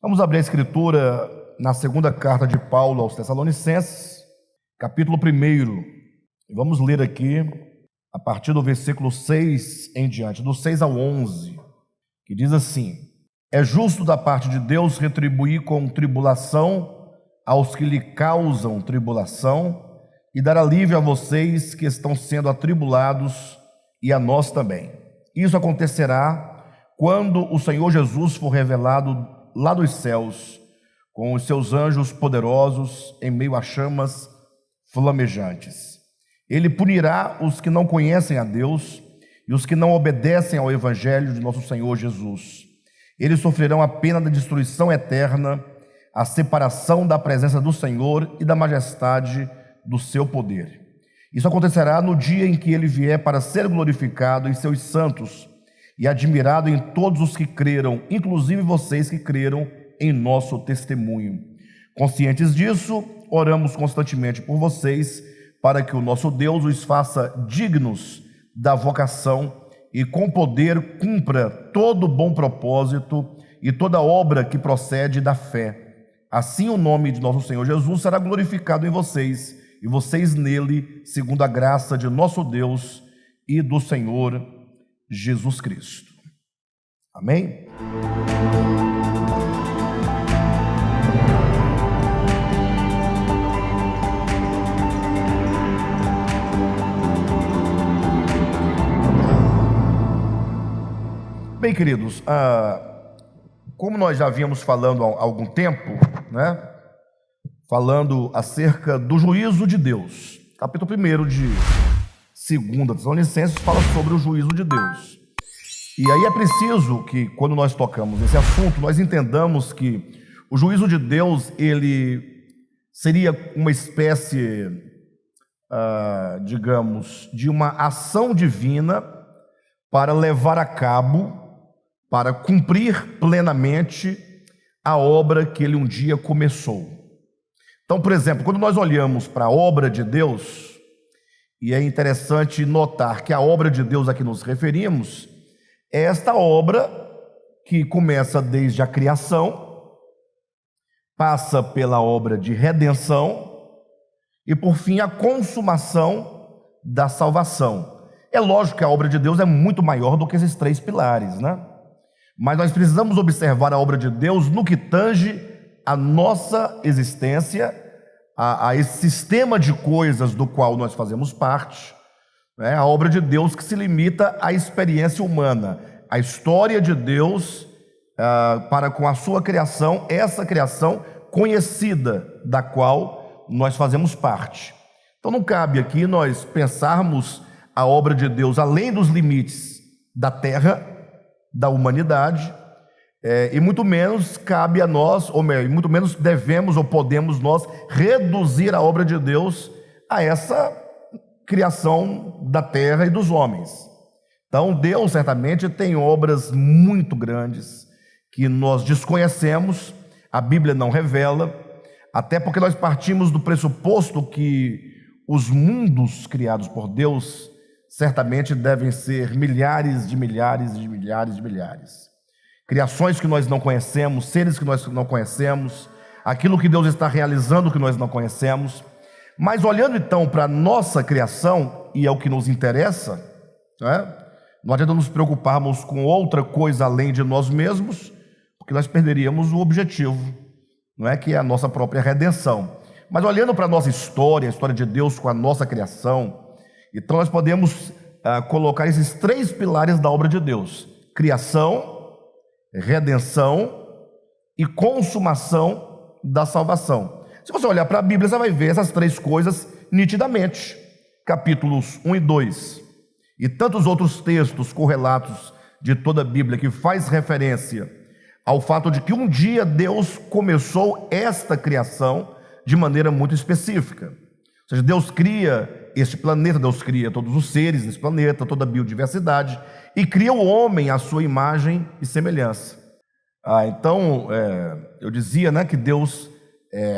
Vamos abrir a escritura na segunda carta de Paulo aos Tessalonicenses, capítulo 1, e vamos ler aqui a partir do versículo 6 em diante, do 6 ao 11, que diz assim: é justo da parte de Deus retribuir com tribulação aos que lhe causam tribulação e dar alívio a vocês que estão sendo atribulados e a nós também. Isso acontecerá quando o Senhor Jesus for revelado lá dos céus, com os seus anjos poderosos em meio a chamas flamejantes. Ele punirá os que não conhecem a Deus e os que não obedecem ao evangelho de nosso Senhor Jesus. Eles sofrerão a pena da destruição eterna, a separação da presença do Senhor e da majestade do seu poder. Isso acontecerá no dia em que ele vier para ser glorificado em seus santos e admirado em todos os que creram, inclusive vocês que creram em nosso testemunho. Conscientes disso, oramos constantemente por vocês, para que o nosso Deus os faça dignos da vocação e com poder cumpra todo bom propósito e toda obra que procede da fé. Assim o nome de nosso Senhor Jesus será glorificado em vocês, e vocês nele, segundo a graça de nosso Deus e do Senhor Jesus Cristo. Amém? Bem, queridos, como nós já vínhamos falando há algum tempo, né? Falando acerca do juízo de Deus. Capítulo 1 de 2 Tessalonicenses fala sobre o juízo de Deus. E aí é preciso que, quando nós tocamos nesse assunto, nós entendamos que o juízo de Deus, ele seria uma espécie, digamos, de uma ação divina para levar a cabo, para cumprir plenamente a obra que ele um dia começou. Então, por exemplo, quando nós olhamos para a obra de Deus, e é interessante notar que a obra de Deus a que nos referimos é esta obra que começa desde a criação, passa pela obra de redenção e, por fim, a consumação da salvação. É lógico que a obra de Deus é muito maior do que esses três pilares, né? Mas nós precisamos observar a obra de Deus no que tange a nossa existência, a esse sistema de coisas do qual nós fazemos parte, né? A obra de Deus que se limita à experiência humana, a história de Deus para com a sua criação, essa criação conhecida da qual nós fazemos parte. Então não cabe aqui nós pensarmos a obra de Deus além dos limites da terra, da humanidade, e muito menos cabe a nós, ou melhor, muito menos devemos ou podemos nós reduzir a obra de Deus a essa criação da terra e dos homens. Então Deus certamente tem obras muito grandes que nós desconhecemos, a Bíblia não revela, até porque nós partimos do pressuposto que os mundos criados por Deus certamente devem ser milhares de milhares de milhares de milhares. Criações que nós não conhecemos, seres que nós não conhecemos, aquilo que Deus está realizando que nós não conhecemos. Mas olhando então para a nossa criação, e é o que nos interessa, né? Não adianta nos preocuparmos com outra coisa além de nós mesmos, porque nós perderíamos o objetivo, não é? Que é a nossa própria redenção. Mas olhando para a nossa história, a história de Deus com a nossa criação, então nós podemos colocar esses três pilares da obra de Deus: criação, redenção e consumação da salvação. Se você olhar para a Bíblia, você vai ver essas três coisas nitidamente. Capítulos 1 e 2 e tantos outros textos correlatos de toda a Bíblia que faz referência ao fato de que um dia Deus começou esta criação de maneira muito específica. Ou seja, Deus cria este planeta, Deus cria todos os seres desse planeta, toda a biodiversidade, e cria o homem à sua imagem e semelhança. Então, eu dizia, né, que Deus,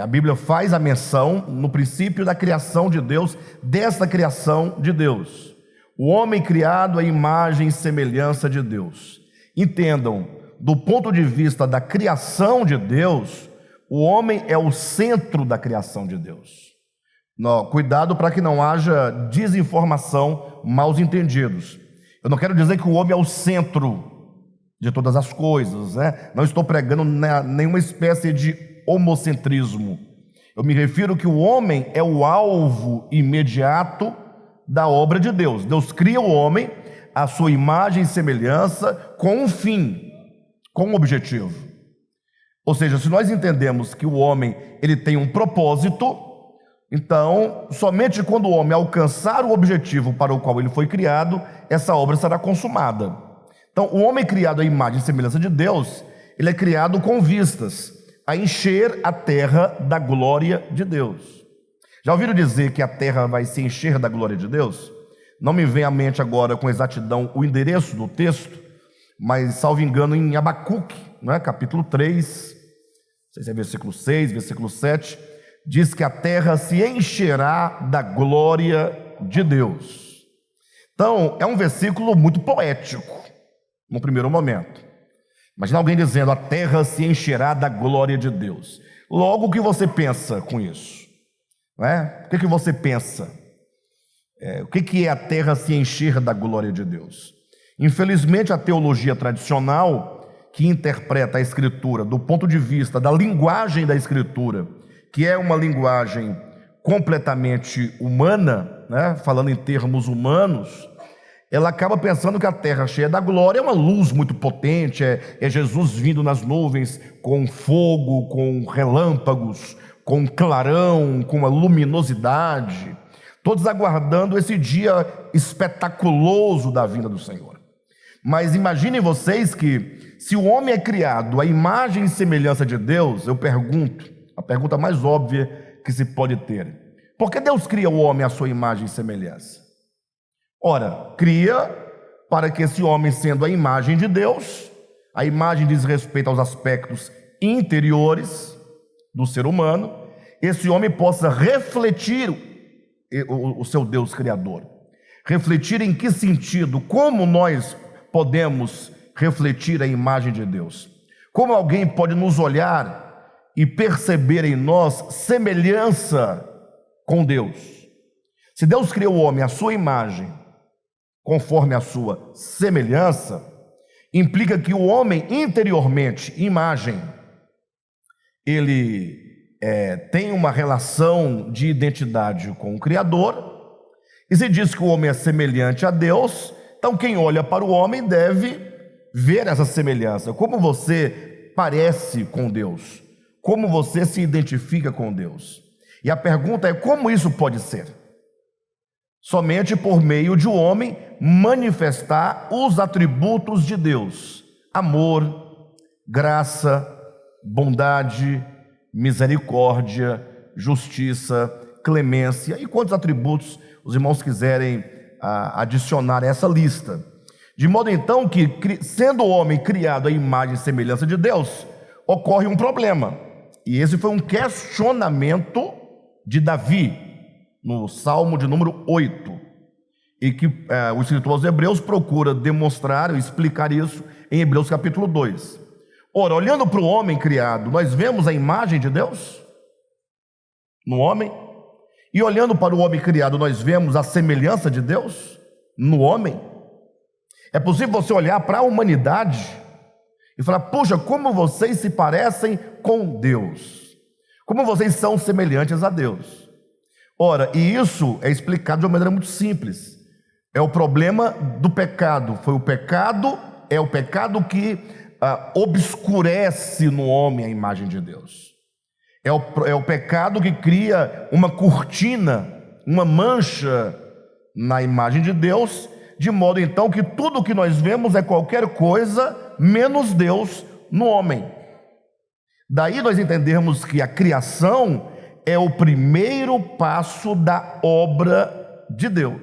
a Bíblia faz a menção no princípio da criação de Deus, dessa criação de Deus. O homem criado à imagem e semelhança de Deus. Entendam, do ponto de vista da criação de Deus, o homem é o centro da criação de Deus. Cuidado para que não haja desinformação, maus entendidos. Eu não quero dizer que o homem é o centro de todas as coisas, né? Não estou pregando nenhuma espécie de homocentrismo. Eu me refiro que o homem é o alvo imediato da obra de Deus. Deus cria o homem à sua imagem e semelhança com um fim, com um objetivo. Ou seja, se nós entendemos que o homem ele tem um propósito, então somente quando o homem alcançar o objetivo para o qual ele foi criado, essa obra será consumada. Então, o homem criado à imagem e semelhança de Deus, ele é criado com vistas a encher a terra da glória de Deus. Já ouviram dizer que a terra vai se encher da glória de Deus? Não me vem à mente agora com exatidão o endereço do texto, mas, salvo engano, em Abacuque, capítulo 3, não sei se é versículo 6, versículo 7, diz que a terra se encherá da glória de Deus. Então, é um versículo muito poético, no primeiro momento. Imagina alguém dizendo, a terra se encherá da glória de Deus. Logo, o que você pensa com isso? O que você pensa? O que é a terra se encher da glória de Deus? Infelizmente, a teologia tradicional, que interpreta a Escritura do ponto de vista da linguagem da Escritura, que é uma linguagem completamente humana, falando em termos humanos, ela acaba pensando que a terra cheia da glória é uma luz muito potente, é Jesus vindo nas nuvens com fogo, com relâmpagos, com clarão, com uma luminosidade, todos aguardando esse dia espetaculoso da vinda do Senhor. Mas imaginem vocês que, se o homem é criado à imagem e semelhança de Deus, eu pergunto, a pergunta mais óbvia que se pode ter: por que Deus cria o homem à sua imagem e semelhança? Ora, cria para que esse homem, sendo a imagem de Deus, a imagem diz respeito aos aspectos interiores do ser humano, esse homem possa refletir o seu Deus Criador. Refletir em que sentido? Como nós podemos refletir a imagem de Deus? Como alguém pode nos olhar e perceber em nós semelhança com Deus? Se Deus criou o homem à sua imagem, conforme a sua semelhança, implica que o homem interiormente, imagem, ele tem uma relação de identidade com o Criador, e se diz que o homem é semelhante a Deus, então quem olha para o homem deve ver essa semelhança. Como você parece com Deus? Como você se identifica com Deus? E a pergunta é: como isso pode ser? Somente por meio de o homem manifestar os atributos de Deus: amor, graça, bondade, misericórdia, justiça, clemência, e quantos atributos os irmãos quiserem adicionar a essa lista. De modo então que, sendo o homem criado à imagem e semelhança de Deus, ocorre um problema, e esse foi um questionamento de Davi, no Salmo de número 8, e que o escritor aos Hebreus procura demonstrar, explicar isso em Hebreus capítulo 2. Ora, olhando para o homem criado, nós vemos a imagem de Deus no homem, e olhando para o homem criado, nós vemos a semelhança de Deus no homem. É possível você olhar para a humanidade e falar: puxa, como vocês se parecem com Deus, como vocês são semelhantes a Deus. Ora, e isso é explicado de uma maneira muito simples. É o problema do pecado. É o pecado que obscurece no homem a imagem de Deus. É o pecado que cria uma cortina, uma mancha na imagem de Deus, de modo então que tudo que nós vemos é qualquer coisa menos Deus no homem. Daí nós entendermos que a criação é o primeiro passo da obra de Deus.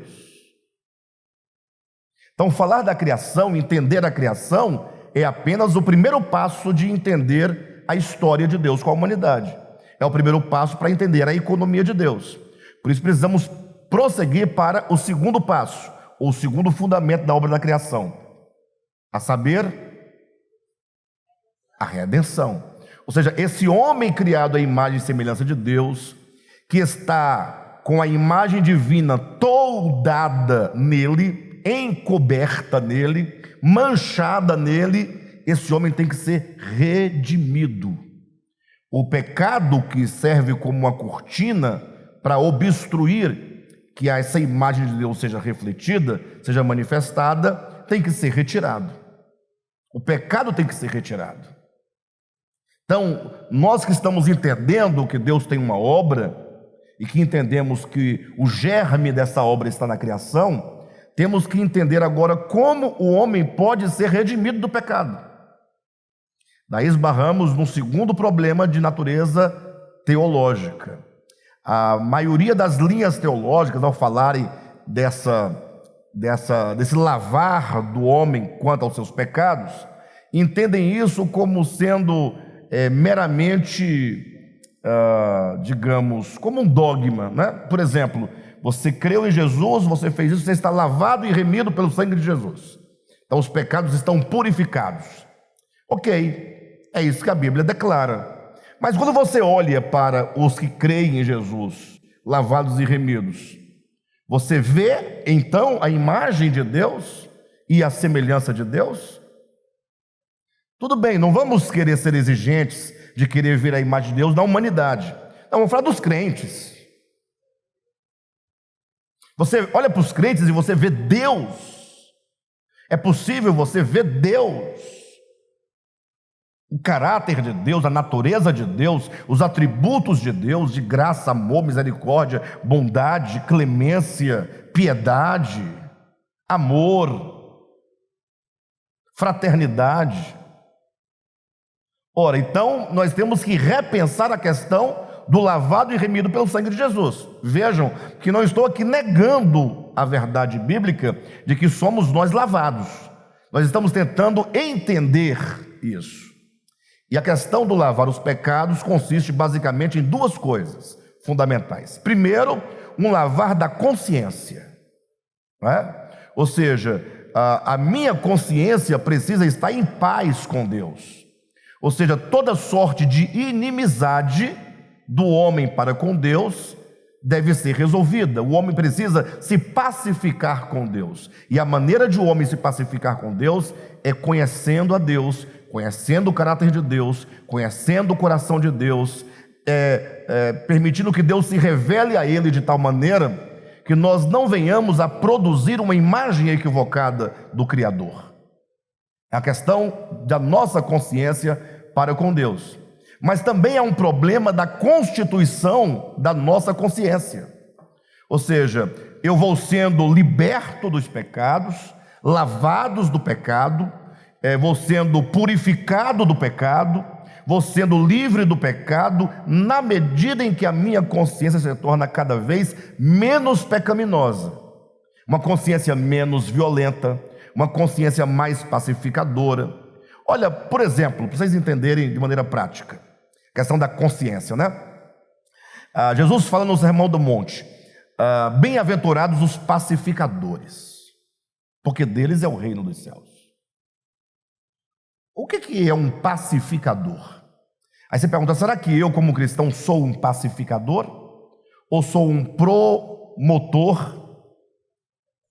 Então, falar da criação, entender a criação, é apenas o primeiro passo de entender a história de Deus com a humanidade. É o primeiro passo para entender a economia de Deus. Por isso precisamos prosseguir para o segundo passo, ou o segundo fundamento da obra da criação, a saber, A redenção. Ou seja, esse homem criado à imagem e semelhança de Deus, que está com a imagem divina toldada nele, encoberta nele, manchada nele, esse homem tem que ser redimido. O pecado que serve como uma cortina para obstruir que essa imagem de Deus seja refletida, seja manifestada, tem que ser retirado. O pecado tem que ser retirado. Então, nós que estamos entendendo que Deus tem uma obra, e que entendemos que o germe dessa obra está na criação, temos que entender agora como o homem pode ser redimido do pecado. Daí esbarramos no segundo problema de natureza teológica. A maioria das linhas teológicas, ao falarem desse lavar do homem quanto aos seus pecados, entendem isso como sendo meramente, digamos, como um dogma, né? Por exemplo, você creu em Jesus, você fez isso, você está lavado e remido pelo sangue de Jesus. Então os pecados estão purificados. Ok, é isso que a Bíblia declara. Mas quando você olha para os que creem em Jesus, lavados e remidos, você vê então a imagem de Deus e a semelhança de Deus? Tudo bem, não vamos querer ser exigentes de querer ver a imagem de Deus na humanidade. Não, vamos falar dos crentes. Você olha para os crentes e você vê Deus. É possível você ver Deus. O caráter de Deus, a natureza de Deus, os atributos de Deus, de graça, amor, misericórdia, bondade, clemência, piedade, amor, fraternidade. Ora, então nós temos que repensar a questão do lavado e remido pelo sangue de Jesus. Vejam que não estou aqui negando a verdade bíblica de que somos nós lavados. Nós estamos tentando entender isso. E a questão do lavar os pecados consiste basicamente em duas coisas fundamentais. Primeiro, um lavar da consciência, não é? Ou seja, a minha consciência precisa estar em paz com Deus. Ou seja, toda sorte de inimizade do homem para com Deus deve ser resolvida. O homem precisa se pacificar com Deus. E a maneira de o homem se pacificar com Deus é conhecendo a Deus, conhecendo o caráter de Deus, conhecendo o coração de Deus, permitindo que Deus se revele a ele de tal maneira que nós não venhamos a produzir uma imagem equivocada do Criador. É a questão da nossa consciência para com Deus. Mas também é um problema da constituição da nossa consciência. Ou seja, eu vou sendo liberto dos pecados, lavados do pecado, vou sendo purificado do pecado, vou sendo livre do pecado, na medida em que a minha consciência se torna cada vez menos pecaminosa. Uma consciência menos violenta, uma consciência mais pacificadora. Olha, por exemplo, para vocês entenderem de maneira prática, a questão da consciência, né? Jesus fala no Sermão do Monte, bem-aventurados os pacificadores, porque deles é o reino dos céus. O que é um pacificador? Aí você pergunta, será que eu como cristão sou um pacificador? Ou sou um promotor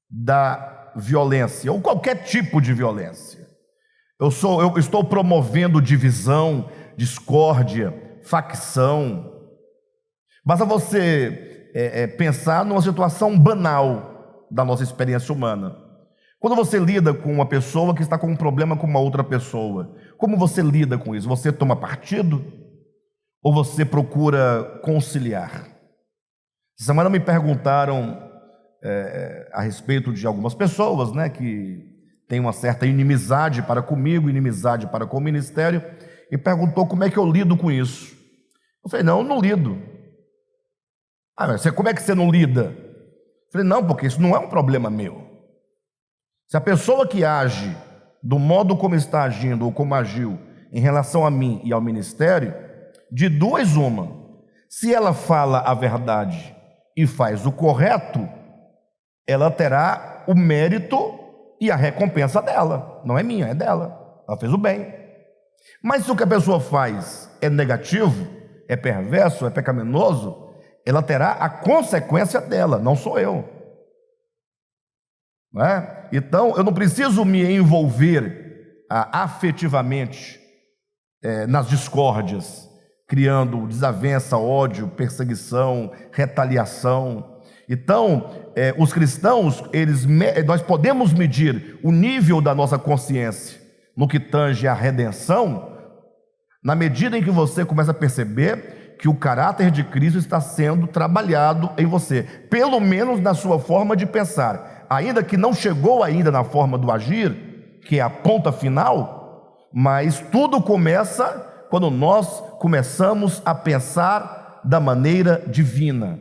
da violência, ou qualquer tipo de violência? Eu estou promovendo divisão, discórdia, facção. Basta você pensar numa situação banal da nossa experiência humana. Quando você lida com uma pessoa que está com um problema com uma outra pessoa, como você lida com isso? Você toma partido? Ou você procura conciliar? Essa semana me perguntaram a respeito de algumas pessoas, né, que têm uma certa inimizade para comigo, inimizade para com o ministério, e perguntou como é que eu lido com isso. Eu falei, não, eu não lido. Mas como é que você não lida? Eu falei, não, porque isso não é um problema meu. Se a pessoa que age do modo como está agindo ou como agiu em relação a mim e ao ministério, de duas uma, se ela fala a verdade e faz o correto, ela terá o mérito e a recompensa dela, não é minha, é dela, ela fez o bem. Mas se o que a pessoa faz é negativo, é perverso, é pecaminoso, ela terá a consequência dela, não sou eu. Não é? Então, eu não preciso me envolver afetivamente nas discórdias, criando desavença, ódio, perseguição, retaliação. Então, os cristãos, nós podemos medir o nível da nossa consciência no que tange à redenção, na medida em que você começa a perceber que o caráter de Cristo está sendo trabalhado em você, pelo menos na sua forma de pensar, ainda que não chegou ainda na forma do agir, que é a ponta final, mas tudo começa quando nós começamos a pensar da maneira divina.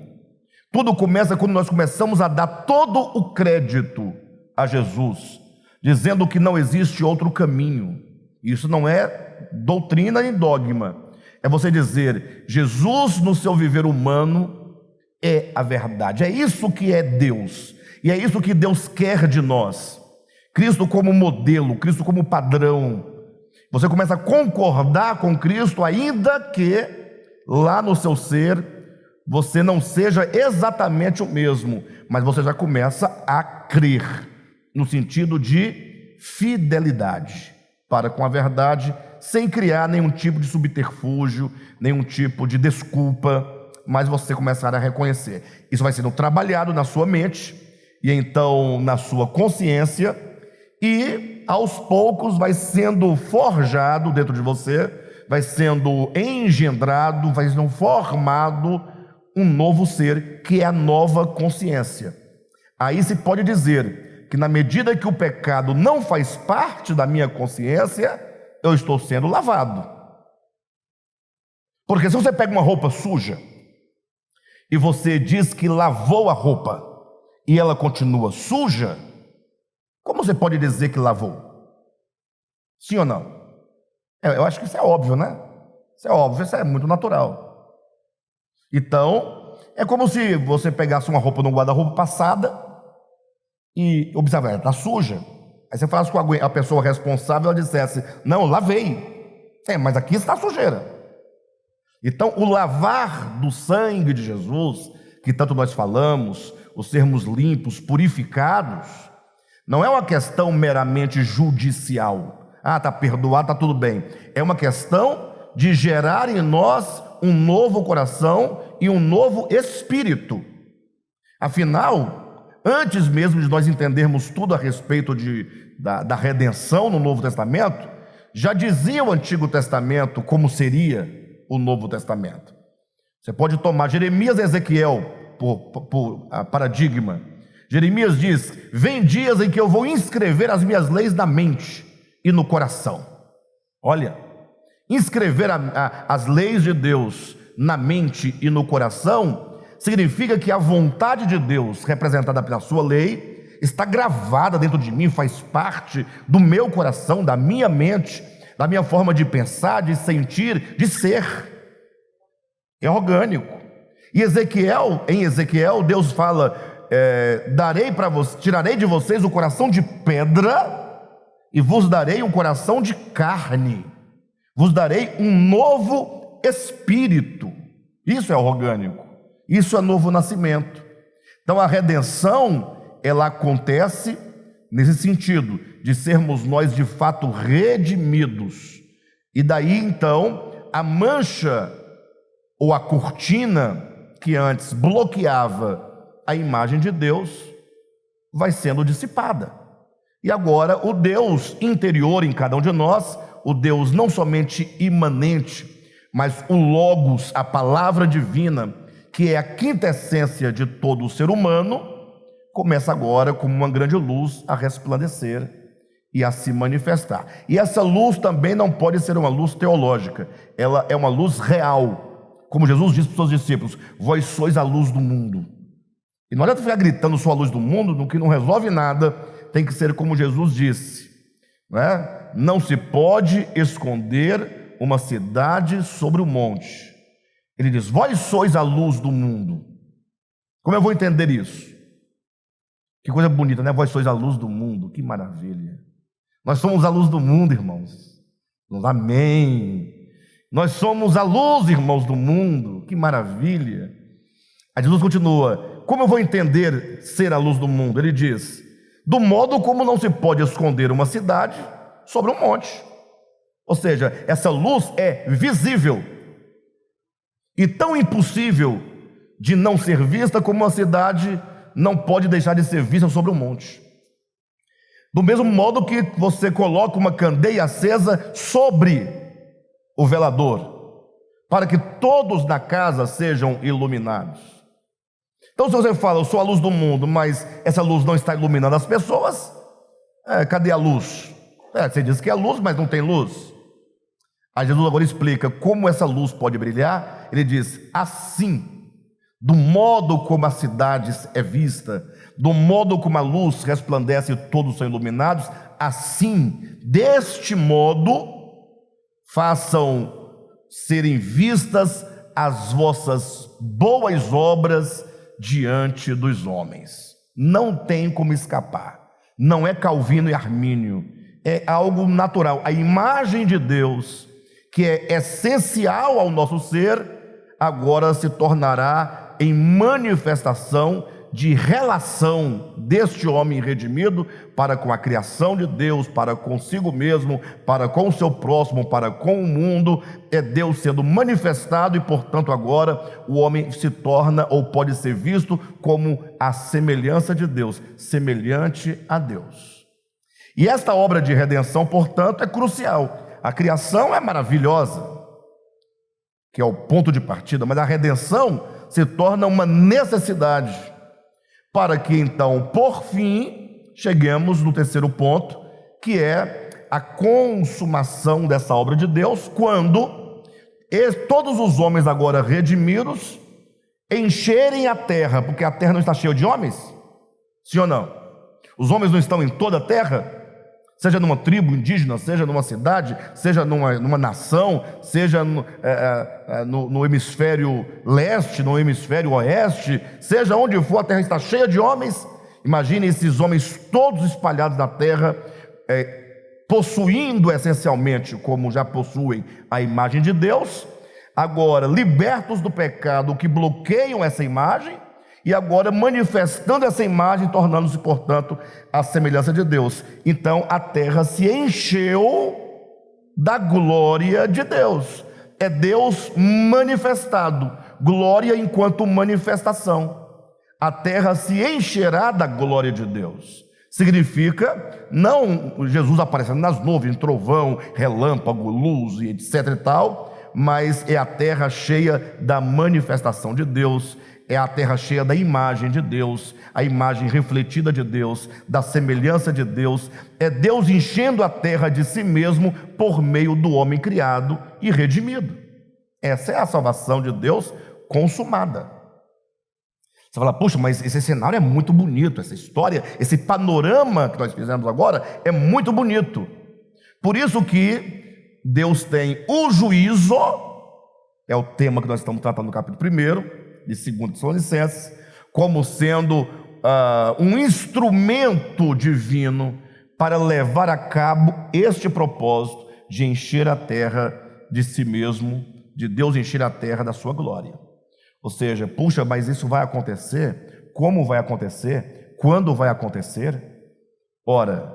Tudo começa quando nós começamos a dar todo o crédito a Jesus, dizendo que não existe outro caminho. Isso não é doutrina nem dogma. É você dizer, Jesus no seu viver humano é a verdade. É isso que é Deus. E é isso que Deus quer de nós. Cristo como modelo, Cristo como padrão. Você começa a concordar com Cristo, ainda que lá no seu ser você não seja exatamente o mesmo, mas você já começa a crer, no sentido de fidelidade para com a verdade, sem criar nenhum tipo de subterfúgio, nenhum tipo de desculpa, mas você começar a reconhecer. Isso vai sendo trabalhado na sua mente, e então na sua consciência, e aos poucos vai sendo forjado dentro de você, vai sendo engendrado, vai sendo formado um novo ser, que é a nova consciência. Aí se pode dizer que na medida que o pecado não faz parte da minha consciência, eu estou sendo lavado. Porque se você pega uma roupa suja e você diz que lavou a roupa e ela continua suja, como você pode dizer que lavou? Sim ou não? Eu acho que isso é óbvio, né? Isso é óbvio, isso é muito natural. Então, é como se você pegasse uma roupa no guarda-roupa passada e observar, ela está suja. Aí você falasse com a pessoa responsável, ela dissesse, não, lavei. Mas aqui está sujeira. Então, o lavar do sangue de Jesus, que tanto nós falamos, os sermos limpos, purificados, não é uma questão meramente judicial. Está perdoado, está tudo bem. É uma questão de gerar em nós um novo coração e um novo espírito. Afinal, antes mesmo de nós entendermos tudo a respeito da redenção no Novo Testamento, já dizia o Antigo Testamento como seria o Novo Testamento. Você pode tomar Jeremias e Ezequiel por paradigma. Jeremias diz, vem dias em que eu vou inscrever as minhas leis na mente e no coração. Olha, inscrever as leis de Deus na mente e no coração significa que a vontade de Deus, representada pela sua lei, está gravada dentro de mim, faz parte do meu coração, da minha mente, da minha forma de pensar, de sentir, de ser. É orgânico. E em Ezequiel, Deus fala, tirarei de vocês o coração de pedra e vos darei um coração de carne. Vos darei um novo espírito. Isso é orgânico. Isso é novo nascimento. Então a redenção, ela acontece nesse sentido, de sermos nós de fato redimidos. E daí então, a mancha ou a cortina que antes bloqueava a imagem de Deus, vai sendo dissipada. E agora o Deus interior em cada um de nós, o Deus não somente imanente, mas o Logos, a palavra divina, que é a quintessência de todo o ser humano, começa agora como uma grande luz a resplandecer e a se manifestar. E essa luz também não pode ser uma luz teológica, ela é uma luz real. Como Jesus disse para os seus discípulos, vós sois a luz do mundo. E não adianta ficar gritando sua luz do mundo, no que não resolve nada, tem que ser como Jesus disse, né? Não se pode esconder uma cidade sobre o monte. Ele diz, vós sois a luz do mundo. Como eu vou entender isso? Que coisa bonita, né? Vós sois a luz do mundo, que maravilha. Nós somos a luz do mundo, irmãos. Amém. Nós somos a luz, irmãos do mundo. Que maravilha. Aí Jesus continua: como eu vou entender ser a luz do mundo? Ele diz: do modo como não se pode esconder uma cidade sobre um monte. Ou seja, essa luz é visível e tão impossível de não ser vista como uma cidade não pode deixar de ser vista sobre um monte. Do mesmo modo que você coloca uma candeia acesa sobre o velador, para que todos na casa sejam iluminados. Então, se você fala, eu sou a luz do mundo, mas essa luz não está iluminando as pessoas, cadê a luz? Você diz que é luz, mas não tem luz. Aí Jesus agora explica como essa luz pode brilhar. Ele diz: assim, do modo como a cidade é vista, do modo como a luz resplandece e todos são iluminados, assim, deste modo, façam serem vistas as vossas boas obras diante dos homens. Não tem como escapar. Não é Calvino e Armínio, é algo natural. A imagem de Deus, que é essencial ao nosso ser, agora se tornará em manifestação de relação deste homem redimido para com a criação de Deus, para consigo mesmo, para com o seu próximo, para com o mundo. É Deus sendo manifestado e, portanto, agora o homem se torna ou pode ser visto como a semelhança de Deus, semelhante a Deus. E esta obra de redenção, portanto, é crucial. A criação é maravilhosa, que é o ponto de partida, mas a redenção se torna uma necessidade, para que então, por fim, cheguemos no terceiro ponto, que é a consumação dessa obra de Deus, quando todos os homens agora redimidos encherem a terra, porque a terra não está cheia de homens? Sim ou não? Os homens não estão em toda a terra? Seja numa tribo indígena, seja numa cidade, seja numa nação, seja no hemisfério leste, no hemisfério oeste, seja onde for, a terra está cheia de homens. Imagine esses homens todos espalhados na terra, possuindo essencialmente, como já possuem, a imagem de Deus, agora libertos do pecado que bloqueiam essa imagem, e agora manifestando essa imagem, tornando-se, portanto, a semelhança de Deus. Então a terra se encheu da glória de Deus. É Deus manifestado, glória enquanto manifestação. A terra se encherá da glória de Deus. Significa, não Jesus aparecendo nas nuvens, trovão, relâmpago, luz, etc e tal, mas é a terra cheia da manifestação de Deus. É a terra cheia da imagem de Deus, a imagem refletida de Deus, da semelhança de Deus. É Deus enchendo a terra de si mesmo por meio do homem criado e redimido. Essa é a salvação de Deus consumada. Você fala, puxa, mas esse cenário é muito bonito, essa história, esse panorama que nós fizemos agora é muito bonito. Por isso que Deus tem o juízo, é o tema que nós estamos tratando no capítulo 1 de 2 Tessalonicenses, como sendo um instrumento divino para levar a cabo este propósito de encher a terra de si mesmo, de Deus encher a terra da sua glória. Ou seja, puxa, mas isso vai acontecer? Como vai acontecer? Quando vai acontecer? Ora,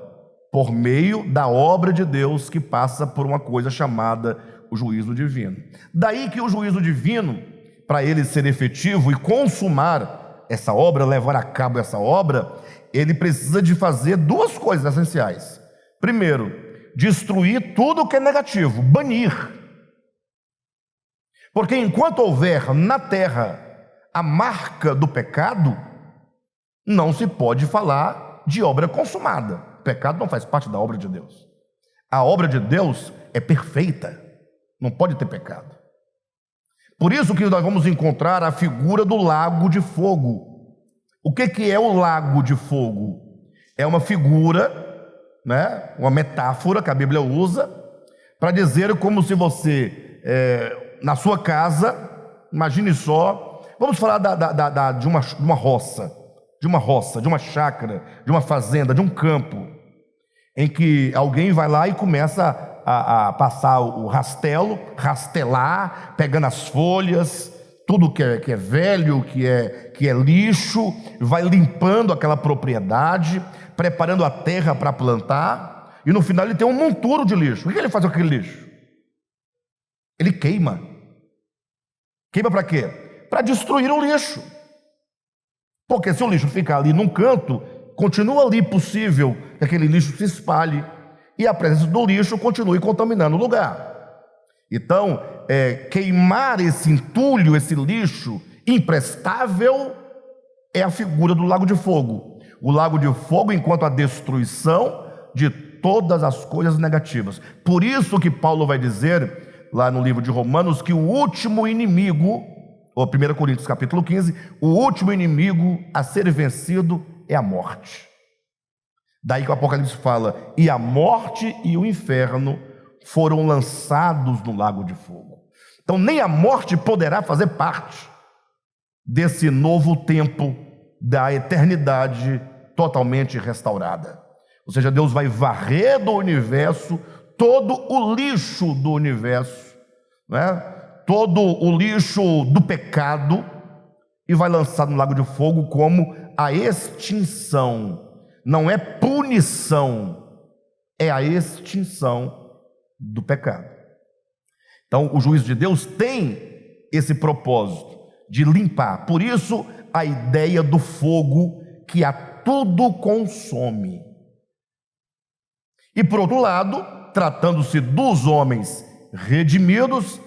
por meio da obra de Deus que passa por uma coisa chamada o juízo divino. Daí que o juízo divino, para ele ser efetivo e consumar essa obra, levar a cabo essa obra, ele precisa de fazer duas coisas essenciais. Primeiro, destruir tudo que é negativo, banir. Porque enquanto houver na terra a marca do pecado, não se pode falar de obra consumada. O pecado não faz parte da obra de Deus. A obra de Deus é perfeita, não pode ter pecado. Por isso que nós vamos encontrar a figura do lago de fogo. O que é o lago de fogo? É uma figura, né, uma metáfora que a Bíblia usa para dizer como se você, na sua casa, imagine só, vamos falar de uma roça, de uma chácara, de uma fazenda, de um campo, em que alguém vai lá e começa a passar o rastelo, rastelar, pegando as folhas, tudo que é velho, que é lixo, vai limpando aquela propriedade, preparando a terra para plantar, e no final ele tem um monturo de lixo. O que ele faz com aquele lixo? Ele queima. Queima para quê? Para destruir o lixo. Porque se o lixo ficar ali num canto, continua ali possível que aquele lixo se espalhe e a presença do lixo continue contaminando o lugar. Então, queimar esse entulho, esse lixo imprestável, é a figura do lago de fogo. O lago de fogo enquanto a destruição de todas as coisas negativas. Por isso que Paulo vai dizer, lá no livro de Romanos, que o último inimigo, ou 1 Coríntios capítulo 15, o último inimigo a ser vencido é a morte. Daí que o Apocalipse fala, e a morte e o inferno foram lançados no lago de fogo. Então nem a morte poderá fazer parte desse novo tempo da eternidade totalmente restaurada. Ou seja, Deus vai varrer do universo todo o lixo do universo, né? Todo o lixo do pecado, e vai lançar no lago de fogo como a extinção. Não é punição, é a extinção do pecado. Então o juízo de Deus tem esse propósito de limpar. Por isso a ideia do fogo que a tudo consome. E por outro lado, tratando-se dos homens redimidos,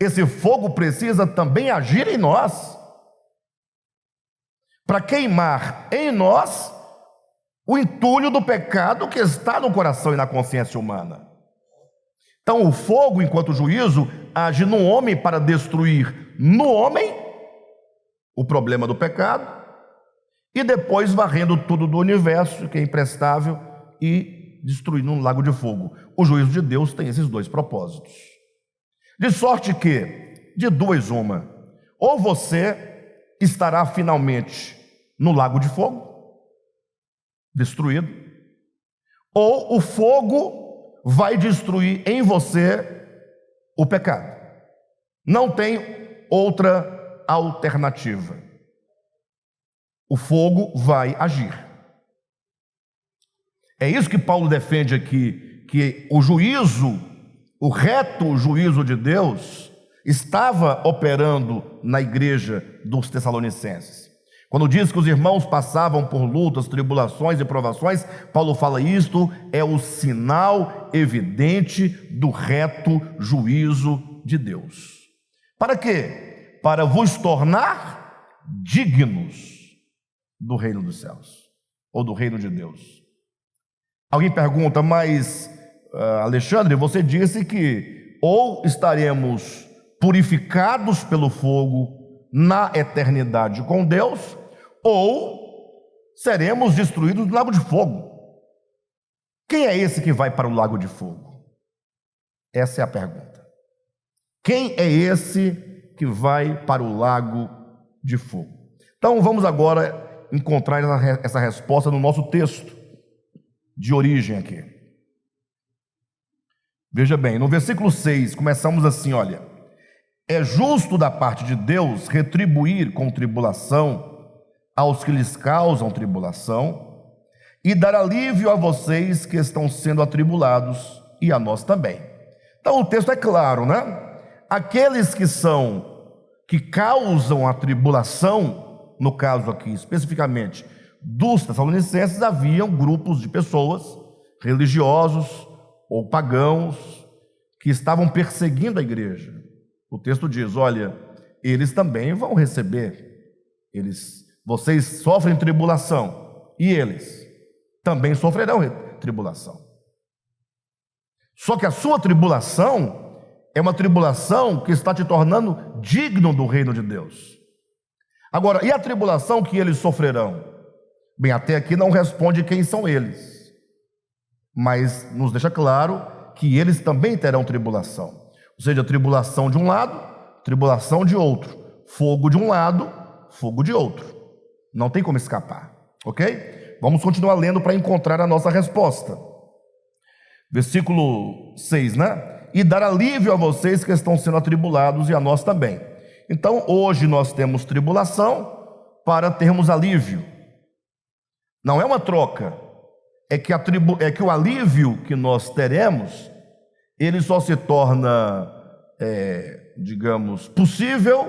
esse fogo precisa também agir em nós, para queimar em nós o entulho do pecado que está no coração e na consciência humana. Então o fogo, enquanto juízo, age no homem para destruir no homem o problema do pecado, e depois varrendo tudo do universo que é imprestável e destruindo um lago de fogo. O juízo de Deus tem esses dois propósitos. De sorte que, de duas uma, ou você estará finalmente no lago de fogo, destruído, ou o fogo vai destruir em você o pecado. Não tem outra alternativa. O fogo vai agir. É isso que Paulo defende aqui, que o juízo, o reto juízo de Deus, estava operando na igreja dos Tessalonicenses. Quando diz que os irmãos passavam por lutas, tribulações e provações, Paulo fala: isto é o sinal evidente do reto juízo de Deus. Para quê? Para vos tornar dignos do reino dos céus, ou do reino de Deus. Alguém pergunta, mas Alexandre, você disse que ou estaremos purificados pelo fogo na eternidade com Deus, ou seremos destruídos no lago de fogo. Quem é esse que vai para o lago de fogo? Essa é a pergunta. Quem é esse que vai para o lago de fogo? Então vamos agora encontrar essa resposta no nosso texto de origem aqui. Veja bem, no versículo 6, começamos assim, olha: é justo da parte de Deus retribuir com tribulação aos que lhes causam tribulação e dar alívio a vocês que estão sendo atribulados, e a nós também. Então o texto é claro, né? Aqueles que causam a tribulação, no caso aqui especificamente dos Tessalonicenses, haviam grupos de pessoas religiosos ou pagãos que estavam perseguindo a igreja. O texto diz: olha, eles também vão receber, vocês sofrem tribulação, e eles também sofrerão tribulação. Só que a sua tribulação é uma tribulação que está te tornando digno do reino de Deus. Agora, e a tribulação que eles sofrerão? Bem, até aqui não responde quem são eles, mas nos deixa claro que eles também terão tribulação. Ou seja, tribulação de um lado, tribulação de outro, fogo de um lado, fogo de outro. Não tem como escapar, ok? Vamos continuar lendo para encontrar a nossa resposta. Versículo 6, né? E dar alívio a vocês que estão sendo atribulados e a nós também. Então, hoje nós temos tribulação para termos alívio. Não é uma troca. É que o alívio que nós teremos, ele só se torna, digamos, possível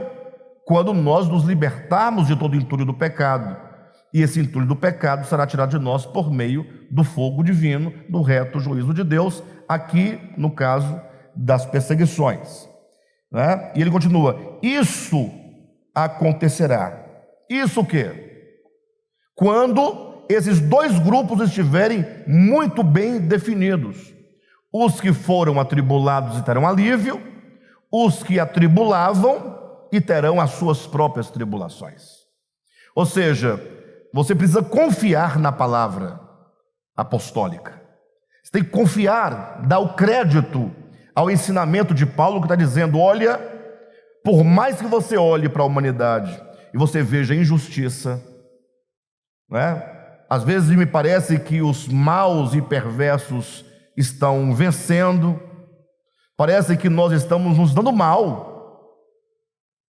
quando nós nos libertarmos de todo o entulho do pecado. E esse entulho do pecado será tirado de nós por meio do fogo divino, do reto juízo de Deus, aqui no caso das perseguições, né? E ele continua: isso acontecerá. Isso o quê? Quando esses dois grupos estiverem muito bem definidos. Os que foram atribulados e terão alívio, os que atribulavam e terão as suas próprias tribulações. Ou seja, você precisa confiar na palavra apostólica. Você tem que confiar, dar o crédito ao ensinamento de Paulo, que está dizendo: olha, por mais que você olhe para a humanidade e você veja injustiça, né? Às vezes me parece que os maus e perversos estão vencendo, parece que nós estamos nos dando mal.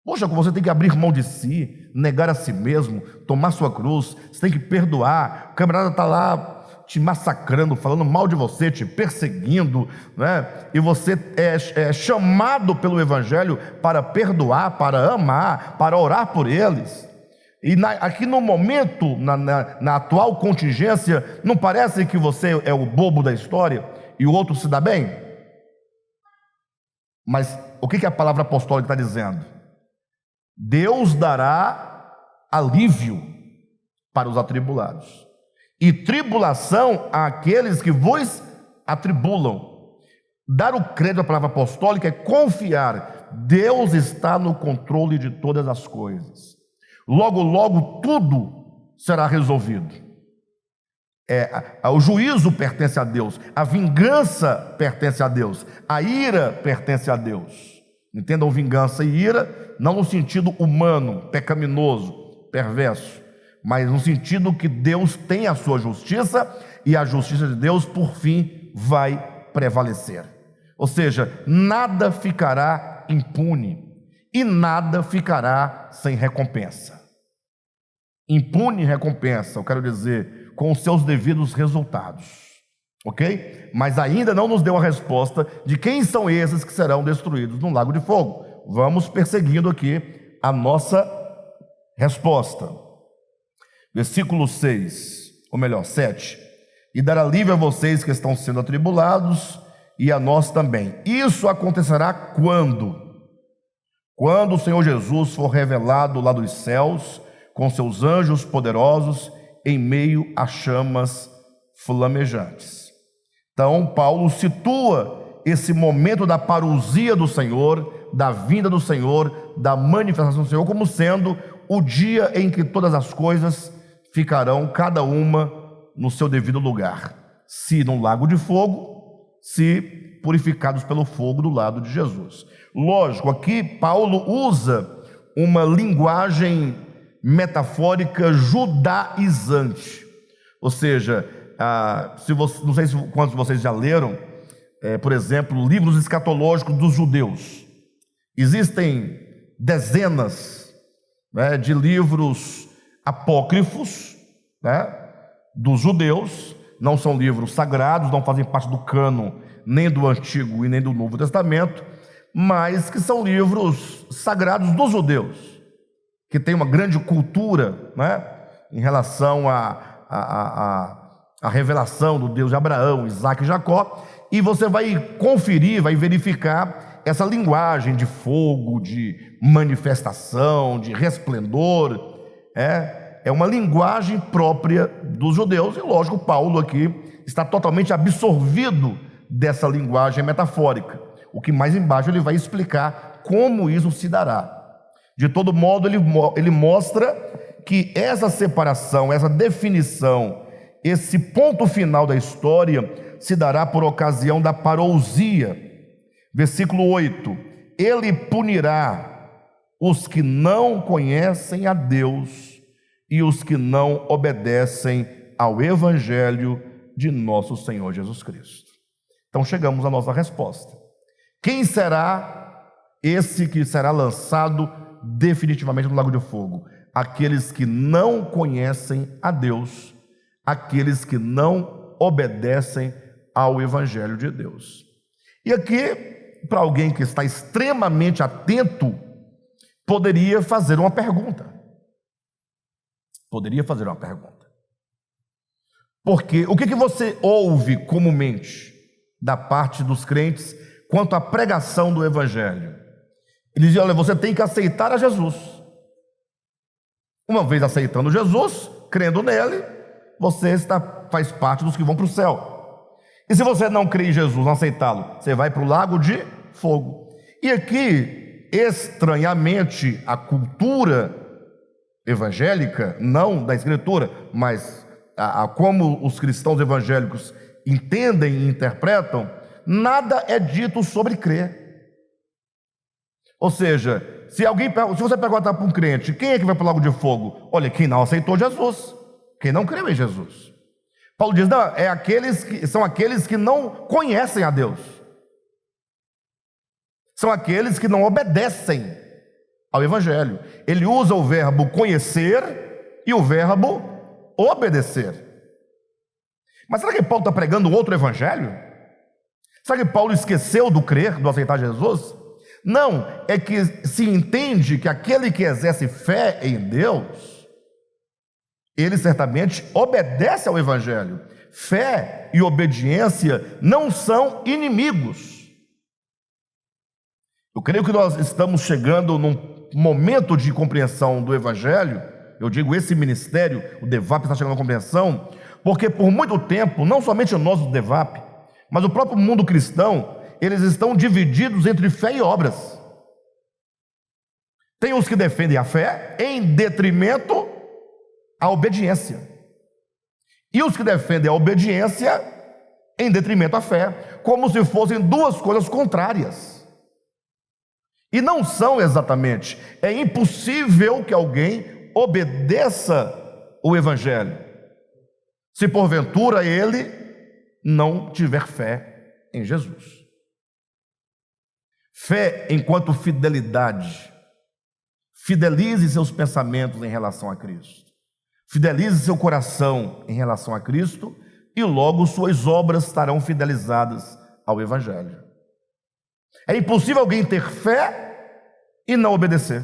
Poxa, você tem que abrir mão de si, negar a si mesmo, tomar sua cruz, você tem que perdoar. O camarada está lá te massacrando, falando mal de você, te perseguindo, né? E você é chamado pelo Evangelho para perdoar, para amar, para orar por eles. E aqui no momento, na atual contingência, não parece que você é o bobo da história e o outro se dá bem? Mas o que a palavra apostólica está dizendo? Deus dará alívio para os atribulados, e tribulação àqueles que vos atribulam. Dar o crédito à palavra apostólica é confiar: Deus está no controle de todas as coisas. Logo, logo tudo será resolvido. O juízo pertence a Deus, a vingança pertence a Deus, a ira pertence a Deus. Entendam vingança e ira não no sentido humano, pecaminoso, perverso, mas no sentido que Deus tem a sua justiça, e a justiça de Deus por fim vai prevalecer. Ou seja, nada ficará impune e nada ficará sem recompensa. Impune recompensa, eu quero dizer, com os seus devidos resultados, ok? Mas ainda não nos deu a resposta de quem são esses que serão destruídos no lago de fogo. Vamos perseguindo aqui a nossa resposta. Versículo 6, ou melhor, 7. E dar alívio a vocês que estão sendo atribulados e a nós também. Isso acontecerá quando? Quando o Senhor Jesus for revelado lá dos céus, com seus anjos poderosos, em meio a chamas flamejantes. Então, Paulo situa esse momento da parousia do Senhor, da vinda do Senhor, da manifestação do Senhor, como sendo o dia em que todas as coisas ficarão, cada uma no seu devido lugar, se no lago de fogo, se purificados pelo fogo do lado de Jesus. Lógico, aqui Paulo usa uma linguagem metafórica judaizante, ou seja, não sei quantos de vocês já leram, por exemplo, livros escatológicos dos judeus. Existem dezenas, né, de livros apócrifos, né, dos judeus. Não são livros sagrados, não fazem parte do cânon nem do Antigo e nem do Novo Testamento, mas que são livros sagrados dos judeus, que tem uma grande cultura, né, em relação à revelação do Deus de Abraão, Isaac e Jacó. E você vai conferir, vai verificar essa linguagem de fogo, de manifestação, de resplendor. É uma linguagem própria dos judeus, e lógico, Paulo aqui está totalmente absorvido dessa linguagem metafórica. O que mais embaixo ele vai explicar como isso se dará. De todo modo, ele mostra que essa separação, essa definição, esse ponto final da história se dará por ocasião da parousia. Versículo 8: ele punirá os que não conhecem a Deus e os que não obedecem ao Evangelho de nosso Senhor Jesus Cristo. Então chegamos à nossa resposta. Quem será esse que será lançado definitivamente no lago de fogo? Aqueles que não conhecem a Deus, aqueles que não obedecem ao Evangelho de Deus. E aqui, para alguém que está extremamente atento, poderia fazer uma pergunta. Porque o que você ouve comumente da parte dos crentes quanto à pregação do Evangelho? Eles dizem: olha, você tem que aceitar a Jesus. Uma vez aceitando Jesus, crendo nele, você faz parte dos que vão para o céu. E se você não crê em Jesus, não aceitá-lo, você vai para o lago de fogo. E aqui, estranhamente, a cultura evangélica, não da Escritura, mas como os cristãos evangélicos entendem e interpretam, nada é dito sobre crer. Ou seja, se você perguntar para um crente, quem é que vai para o lago de fogo? Olha, quem não aceitou Jesus, quem não creu em Jesus. Paulo diz: não, são aqueles que não conhecem a Deus, são aqueles que não obedecem ao Evangelho. Ele usa o verbo conhecer e o verbo obedecer. Mas será que Paulo está pregando outro Evangelho? Será que Paulo esqueceu do crer, do aceitar Jesus? Não, é que se entende que aquele que exerce fé em Deus, ele certamente obedece ao Evangelho. Fé e obediência não são inimigos. Eu creio que nós estamos chegando num momento de compreensão do Evangelho. Eu digo, esse ministério, o DEVAP, está chegando à compreensão, porque por muito tempo, não somente nós do DEVAP, mas o próprio mundo cristão, eles estão divididos entre fé e obras. Tem os que defendem a fé em detrimento à obediência, e os que defendem a obediência em detrimento à fé, como se fossem duas coisas contrárias. E não são exatamente. É impossível que alguém obedeça o Evangelho se porventura ele não tiver fé em Jesus. Fé enquanto fidelidade. Fidelize seus pensamentos em relação a Cristo, fidelize seu coração em relação a Cristo, e logo suas obras estarão fidelizadas ao Evangelho. É impossível alguém ter fé e não obedecer,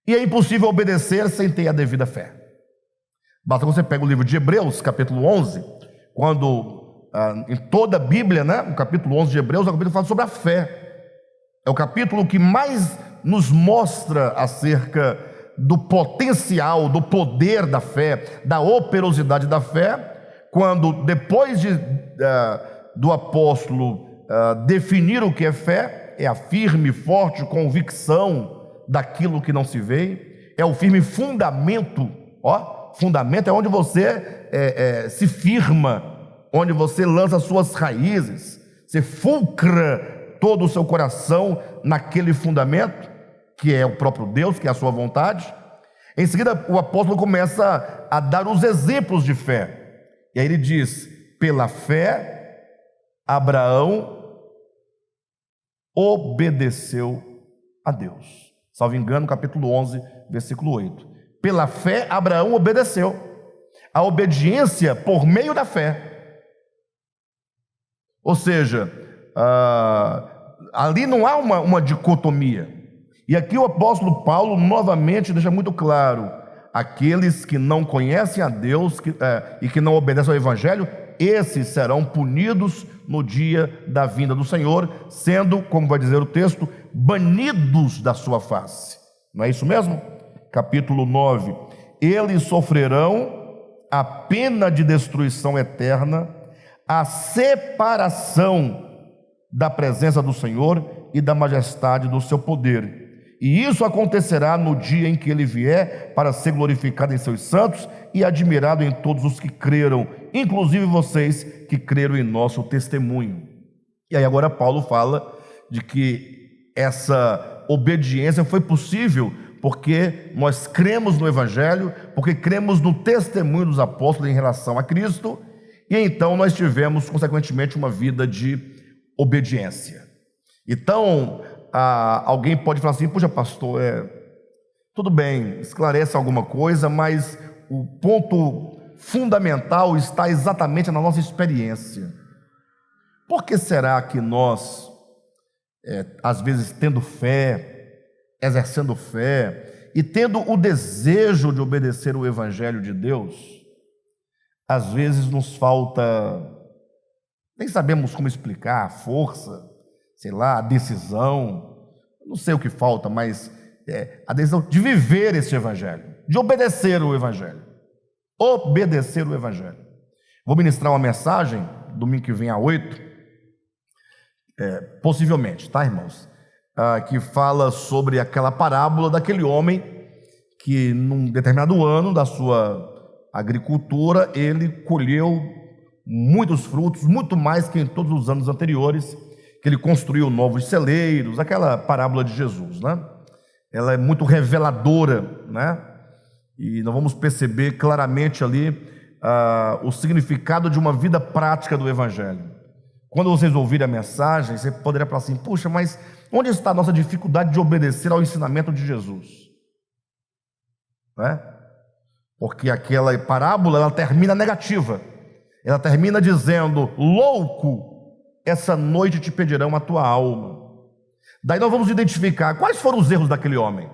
e é impossível obedecer sem ter a devida fé. Basta que você pegue o livro de Hebreus, capítulo 11, quando em toda a Bíblia, o capítulo 11 de Hebreus é o capítulo que fala sobre a fé. É o capítulo que mais nos mostra acerca do potencial, do poder da fé, da operosidade da fé, quando depois do apóstolo definir o que é fé, é a firme e forte convicção daquilo que não se vê, é o firme fundamento. Fundamento é onde você se firma, onde você lança suas raízes, você fulcra todo o seu coração naquele fundamento, que é o próprio Deus, que é a sua vontade. Em seguida, o apóstolo começa a dar os exemplos de fé, e aí ele diz: pela fé, Abraão obedeceu a Deus. Salvo engano, capítulo 11, versículo 8. Pela fé, Abraão obedeceu. A obediência por meio da fé. Ou seja, ali não há uma dicotomia. E aqui o apóstolo Paulo novamente deixa muito claro: aqueles que não conhecem a Deus e que não obedecem ao Evangelho, esses serão punidos no dia da vinda do Senhor, sendo, como vai dizer o texto, banidos da sua face. Não é isso mesmo? Capítulo 9: eles sofrerão a pena de destruição eterna, a separação da presença do Senhor e da majestade do seu poder. E isso acontecerá no dia em que ele vier para ser glorificado em seus santos e admirado em todos os que creram, inclusive vocês que creram em nosso testemunho. E aí agora Paulo fala de que essa obediência foi possível porque nós cremos no Evangelho, porque cremos no testemunho dos apóstolos em relação a Cristo, e então nós tivemos, consequentemente, uma vida de obediência. Então, alguém pode falar assim: puxa, pastor, tudo bem, esclarece alguma coisa, mas o ponto fundamental está exatamente na nossa experiência. Por que será que nós, às vezes, tendo fé, exercendo fé e tendo o desejo de obedecer o Evangelho de Deus, às vezes nos falta, nem sabemos como explicar, a força, sei lá, a decisão, não sei o que falta, mas a decisão de viver esse Evangelho, de obedecer o Evangelho. Obedecer o Evangelho. Vou ministrar uma mensagem, domingo que vem, às 8, possivelmente, tá, irmãos? Que fala sobre aquela parábola daquele homem que, num determinado ano da sua agricultura, ele colheu muitos frutos, muito mais que em todos os anos anteriores, que ele construiu novos celeiros, aquela parábola de Jesus, né? Ela é muito reveladora, né? E nós vamos perceber claramente ali o significado de uma vida prática do Evangelho. Quando vocês ouvirem a mensagem, você poderia falar assim: puxa, mas onde está a nossa dificuldade de obedecer ao ensinamento de Jesus? Né? Porque aquela parábola, ela termina negativa. Ela termina dizendo: louco, essa noite te pedirão a tua alma. Daí nós vamos identificar quais foram os erros daquele homem.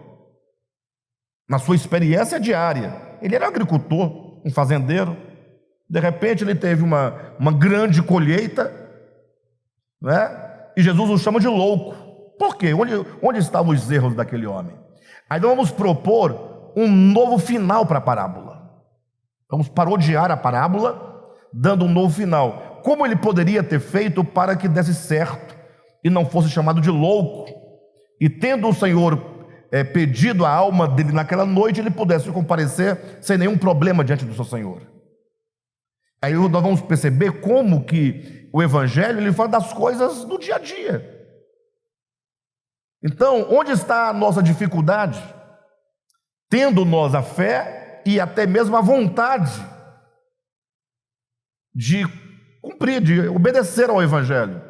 Na sua experiência diária, ele era um agricultor, um fazendeiro. De repente ele teve uma grande colheita, né? E Jesus o chama de louco. Por quê? Onde estavam os erros daquele homem? Aí nós vamos propor um novo final para a parábola. Vamos parodiar a parábola, dando um novo final. Como ele poderia ter feito para que desse certo e não fosse chamado de louco? E tendo o Senhor pedido a alma dele naquela noite, ele pudesse comparecer sem nenhum problema diante do seu Senhor. Aí nós vamos perceber como que o Evangelho ele fala das coisas do dia a dia. Então, onde está a nossa dificuldade? Tendo nós a fé e até mesmo a vontade de cumprir, de obedecer ao Evangelho.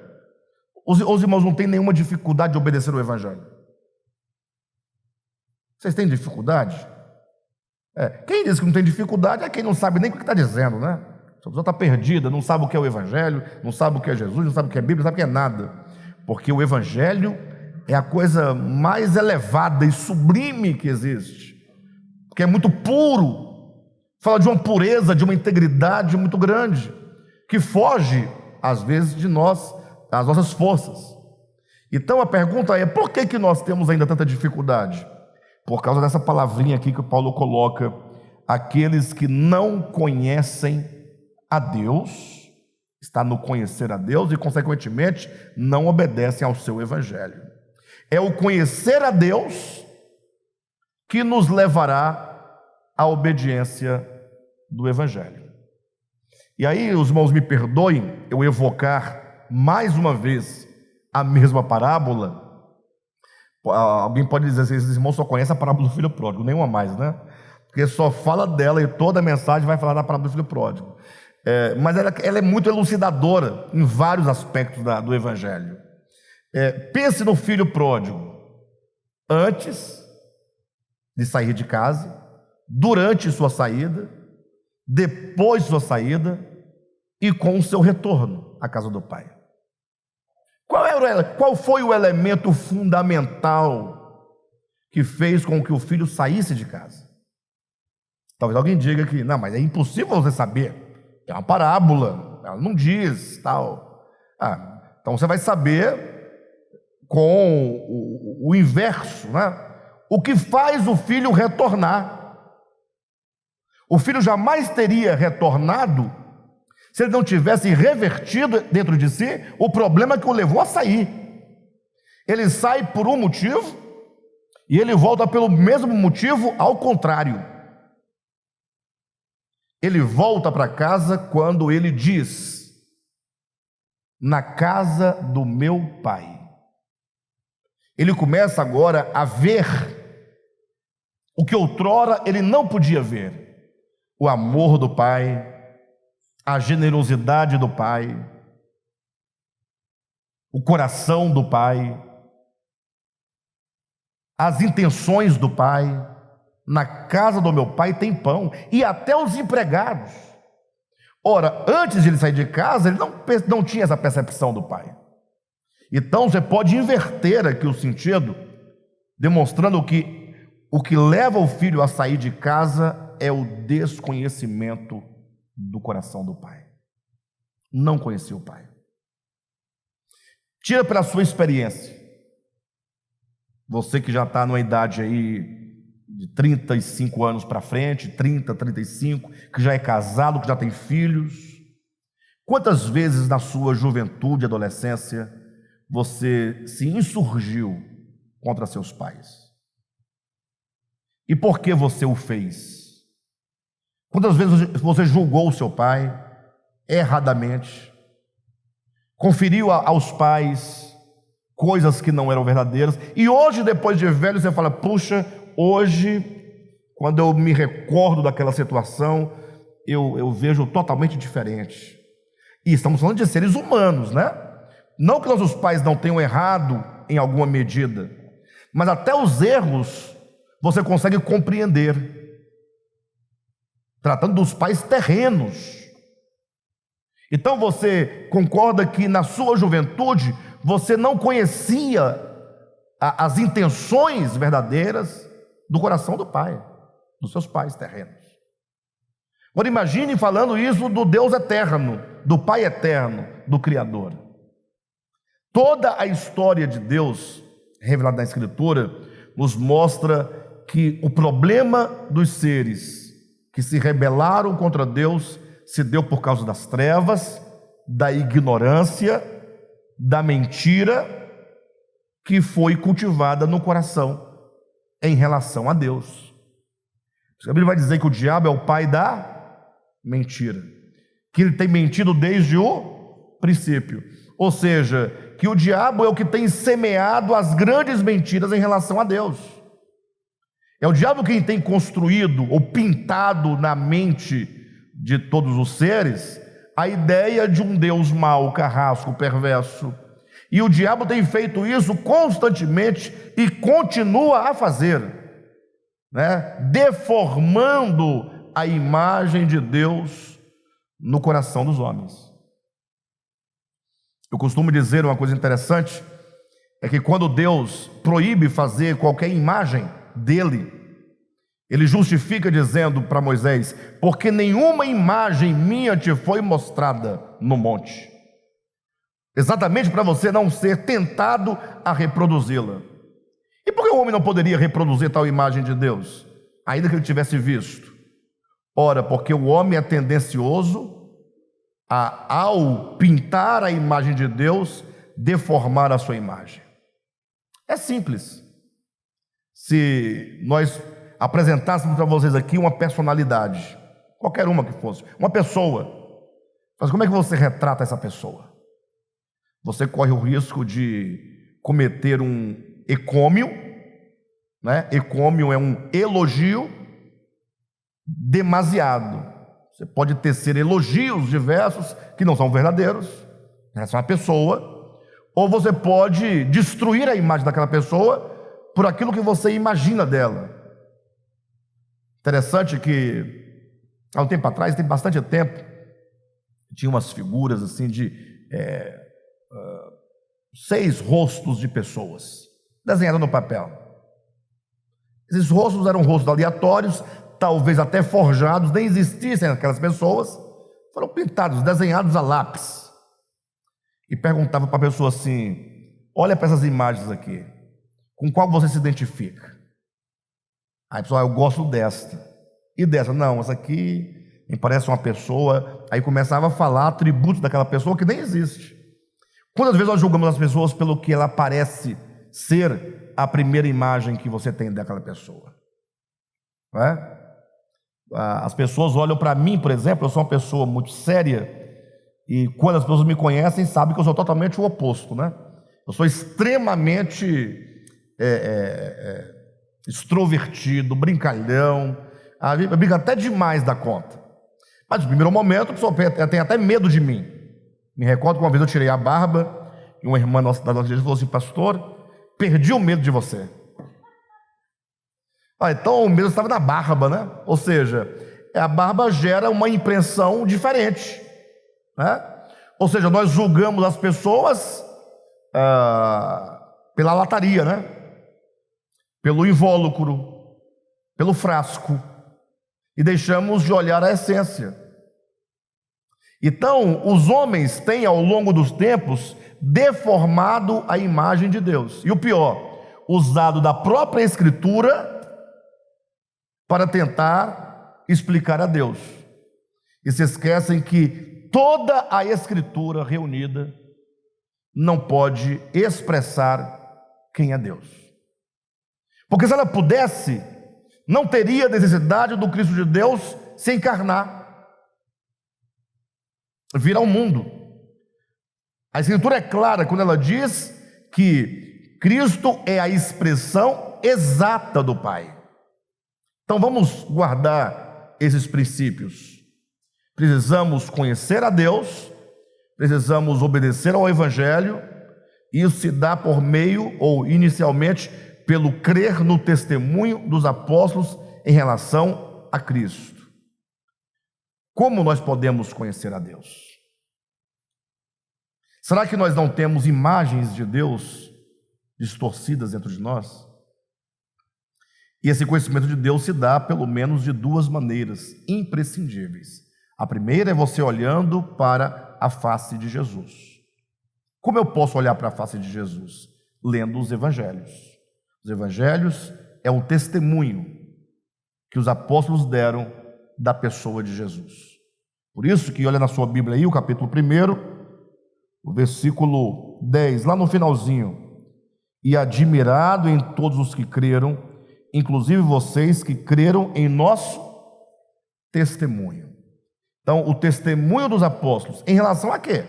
Os irmãos não têm nenhuma dificuldade de obedecer ao Evangelho. Vocês têm dificuldade? Quem diz que não tem dificuldade é quem não sabe nem o que está dizendo, né? A pessoa está perdida, não sabe o que é o Evangelho, não sabe o que é Jesus, não sabe o que é Bíblia, não sabe o que é nada. Porque o Evangelho é a coisa mais elevada e sublime que existe. Porque é muito puro, fala de uma pureza, de uma integridade muito grande, que foge, às vezes, de nós, das nossas forças. Então a pergunta é: por que nós temos ainda tanta dificuldade? Por causa dessa palavrinha aqui que o Paulo coloca: aqueles que não conhecem a Deus, está no conhecer a Deus e, consequentemente, não obedecem ao seu Evangelho. É o conhecer a Deus que nos levará à obediência do Evangelho. E aí, os irmãos me perdoem eu evocar mais uma vez a mesma parábola. Alguém pode dizer assim: esses irmãos só conhecem a parábola do filho pródigo, nenhuma mais, né? Porque só fala dela e toda a mensagem vai falar da parábola do filho pródigo. Mas ela é muito elucidadora em vários aspectos do Evangelho. Pense no filho pródigo antes de sair de casa, durante sua saída, depois de sua saída e com o seu retorno à casa do pai. Qual foi o elemento fundamental que fez com que o filho saísse de casa? Talvez alguém diga que não, mas é impossível você saber. É uma parábola, ela não diz tal. Então você vai saber com o inverso, né? O que faz o filho retornar? O filho jamais teria retornado se ele não tivesse revertido dentro de si o problema que o levou a sair. Ele sai por um motivo e ele volta pelo mesmo motivo ao contrário. Ele volta para casa quando ele diz: na casa do meu pai. Ele começa agora a ver o que outrora ele não podia ver: o amor do pai, a generosidade do pai, o coração do pai, as intenções do pai. Na casa do meu pai tem pão, e até os empregados. Ora, antes de ele sair de casa, ele não tinha essa percepção do pai. Então você pode inverter aqui o sentido, demonstrando que o que leva o filho a sair de casa é o desconhecimento do coração do pai. Não conhecia o pai. Tira pela sua experiência. Você que já está numa idade aí de 35 anos para frente, 30, 35, que já é casado, que já tem filhos. Quantas vezes na sua juventude e adolescência você se insurgiu contra seus pais? E por que você o fez? Quantas vezes você julgou o seu pai erradamente? Conferiu aos pais coisas que não eram verdadeiras, e hoje, depois de velho, você fala: puxa, hoje, quando eu me recordo daquela situação, eu vejo totalmente diferente. E estamos falando de seres humanos, né? Não que nossos pais não tenham errado em alguma medida, mas até os erros você consegue compreender, tratando dos pais terrenos. Então você concorda que na sua juventude você não conhecia as intenções verdadeiras do coração do pai, dos seus pais terrenos. Agora imagine falando isso do Deus eterno, do Pai eterno, do Criador. Toda a história de Deus revelada na Escritura nos mostra que o problema dos seres que se rebelaram contra Deus se deu por causa das trevas, da ignorância, da mentira que foi cultivada no coração em relação a Deus. A Bíblia vai dizer que o diabo é o pai da mentira, que ele tem mentido desde o princípio, ou seja, que o diabo é o que tem semeado as grandes mentiras em relação a Deus. É o diabo quem tem construído ou pintado na mente de todos os seres a ideia de um Deus mau, carrasco, perverso. E o diabo tem feito isso constantemente e continua a fazer, né? Deformando a imagem de Deus no coração dos homens. Eu costumo dizer uma coisa interessante, é que quando Deus proíbe fazer qualquer imagem dele, ele justifica dizendo para Moisés: porque nenhuma imagem minha te foi mostrada no monte, exatamente para você não ser tentado a reproduzi-la. E por que o homem não poderia reproduzir tal imagem de Deus, ainda que ele tivesse visto? Ora, porque o homem é tendencioso ao pintar a imagem de Deus, deformar a sua imagem. É simples. Se nós apresentássemos para vocês aqui uma personalidade, qualquer uma que fosse, uma pessoa, mas como é que você retrata essa pessoa? Você corre o risco de cometer um ecômio, né? Ecômio é um elogio demasiado. Você pode tecer elogios diversos que não são verdadeiros, essa é uma pessoa, ou você pode destruir a imagem daquela pessoa por aquilo que você imagina dela. Interessante que há um tempo atrás, tem bastante tempo, tinha umas figuras assim de 6 rostos de pessoas desenhados no papel. Esses rostos eram rostos aleatórios, talvez até forjados, nem existissem aquelas pessoas, foram pintados, desenhados a lápis. E perguntava para a pessoa assim: olha para essas imagens aqui, com qual você se identifica? Aí a pessoa: eu gosto desta. E dessa? Não, essa aqui me parece uma pessoa. Aí começava a falar atributos daquela pessoa que nem existe. Quantas vezes nós julgamos as pessoas pelo que ela parece ser a primeira imagem que você tem daquela pessoa? Não é? As pessoas olham para mim, por exemplo, eu sou uma pessoa muito séria, e quando as pessoas me conhecem, sabem que eu sou totalmente o oposto, né? Eu sou extremamente extrovertido, brincalhão, eu brinco até demais da conta. Mas no primeiro momento, a pessoa tem até medo de mim. Me recordo que uma vez eu tirei a barba e uma irmã da nossa igreja falou assim: pastor, perdi o medo de você. Então o medo estava na barba, né? Ou seja, a barba gera uma impressão diferente, né? Ou seja, nós julgamos as pessoas pela lataria, né? Pelo invólucro, pelo frasco, e deixamos de olhar a essência. Então, os homens têm ao longo dos tempos deformado a imagem de Deus. E o pior, usado da própria Escritura para tentar explicar a Deus. E se esquecem que toda a Escritura reunida não pode expressar quem é Deus. Porque se ela pudesse, não teria necessidade do Cristo de Deus se encarnar, vir ao mundo. A Escritura é clara quando ela diz que Cristo é a expressão exata do Pai. Então vamos guardar esses princípios. Precisamos conhecer a Deus, precisamos obedecer ao Evangelho. Isso se dá por meio, ou inicialmente, pelo crer no testemunho dos apóstolos em relação a Cristo. Como nós podemos conhecer a Deus? Será que nós não temos imagens de Deus distorcidas dentro de nós? E esse conhecimento de Deus se dá pelo menos de duas maneiras imprescindíveis. A primeira é você olhando para a face de Jesus. Como eu posso olhar para a face de Jesus? Lendo os evangelhos. Os evangelhos é o testemunho que os apóstolos deram da pessoa de Jesus. Por isso que olha na sua Bíblia aí, o capítulo 1, o versículo 10, lá no finalzinho: e admirado em todos os que creram, inclusive vocês que creram em nosso testemunho. Então, o testemunho dos apóstolos em relação a quê?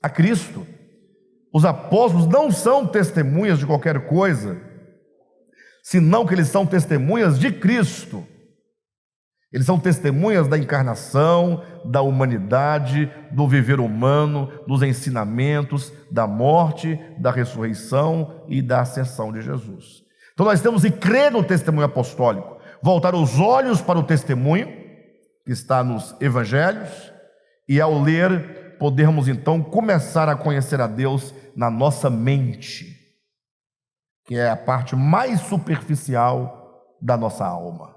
A Cristo. Os apóstolos não são testemunhas de qualquer coisa, senão que eles são testemunhas de Cristo. Eles são testemunhas da encarnação, da humanidade, do viver humano, dos ensinamentos, da morte, da ressurreição e da ascensão de Jesus. Então nós temos que crer no testemunho apostólico, voltar os olhos para o testemunho que está nos evangelhos, e ao ler, podermos então começar a conhecer a Deus na nossa mente, que é a parte mais superficial da nossa alma.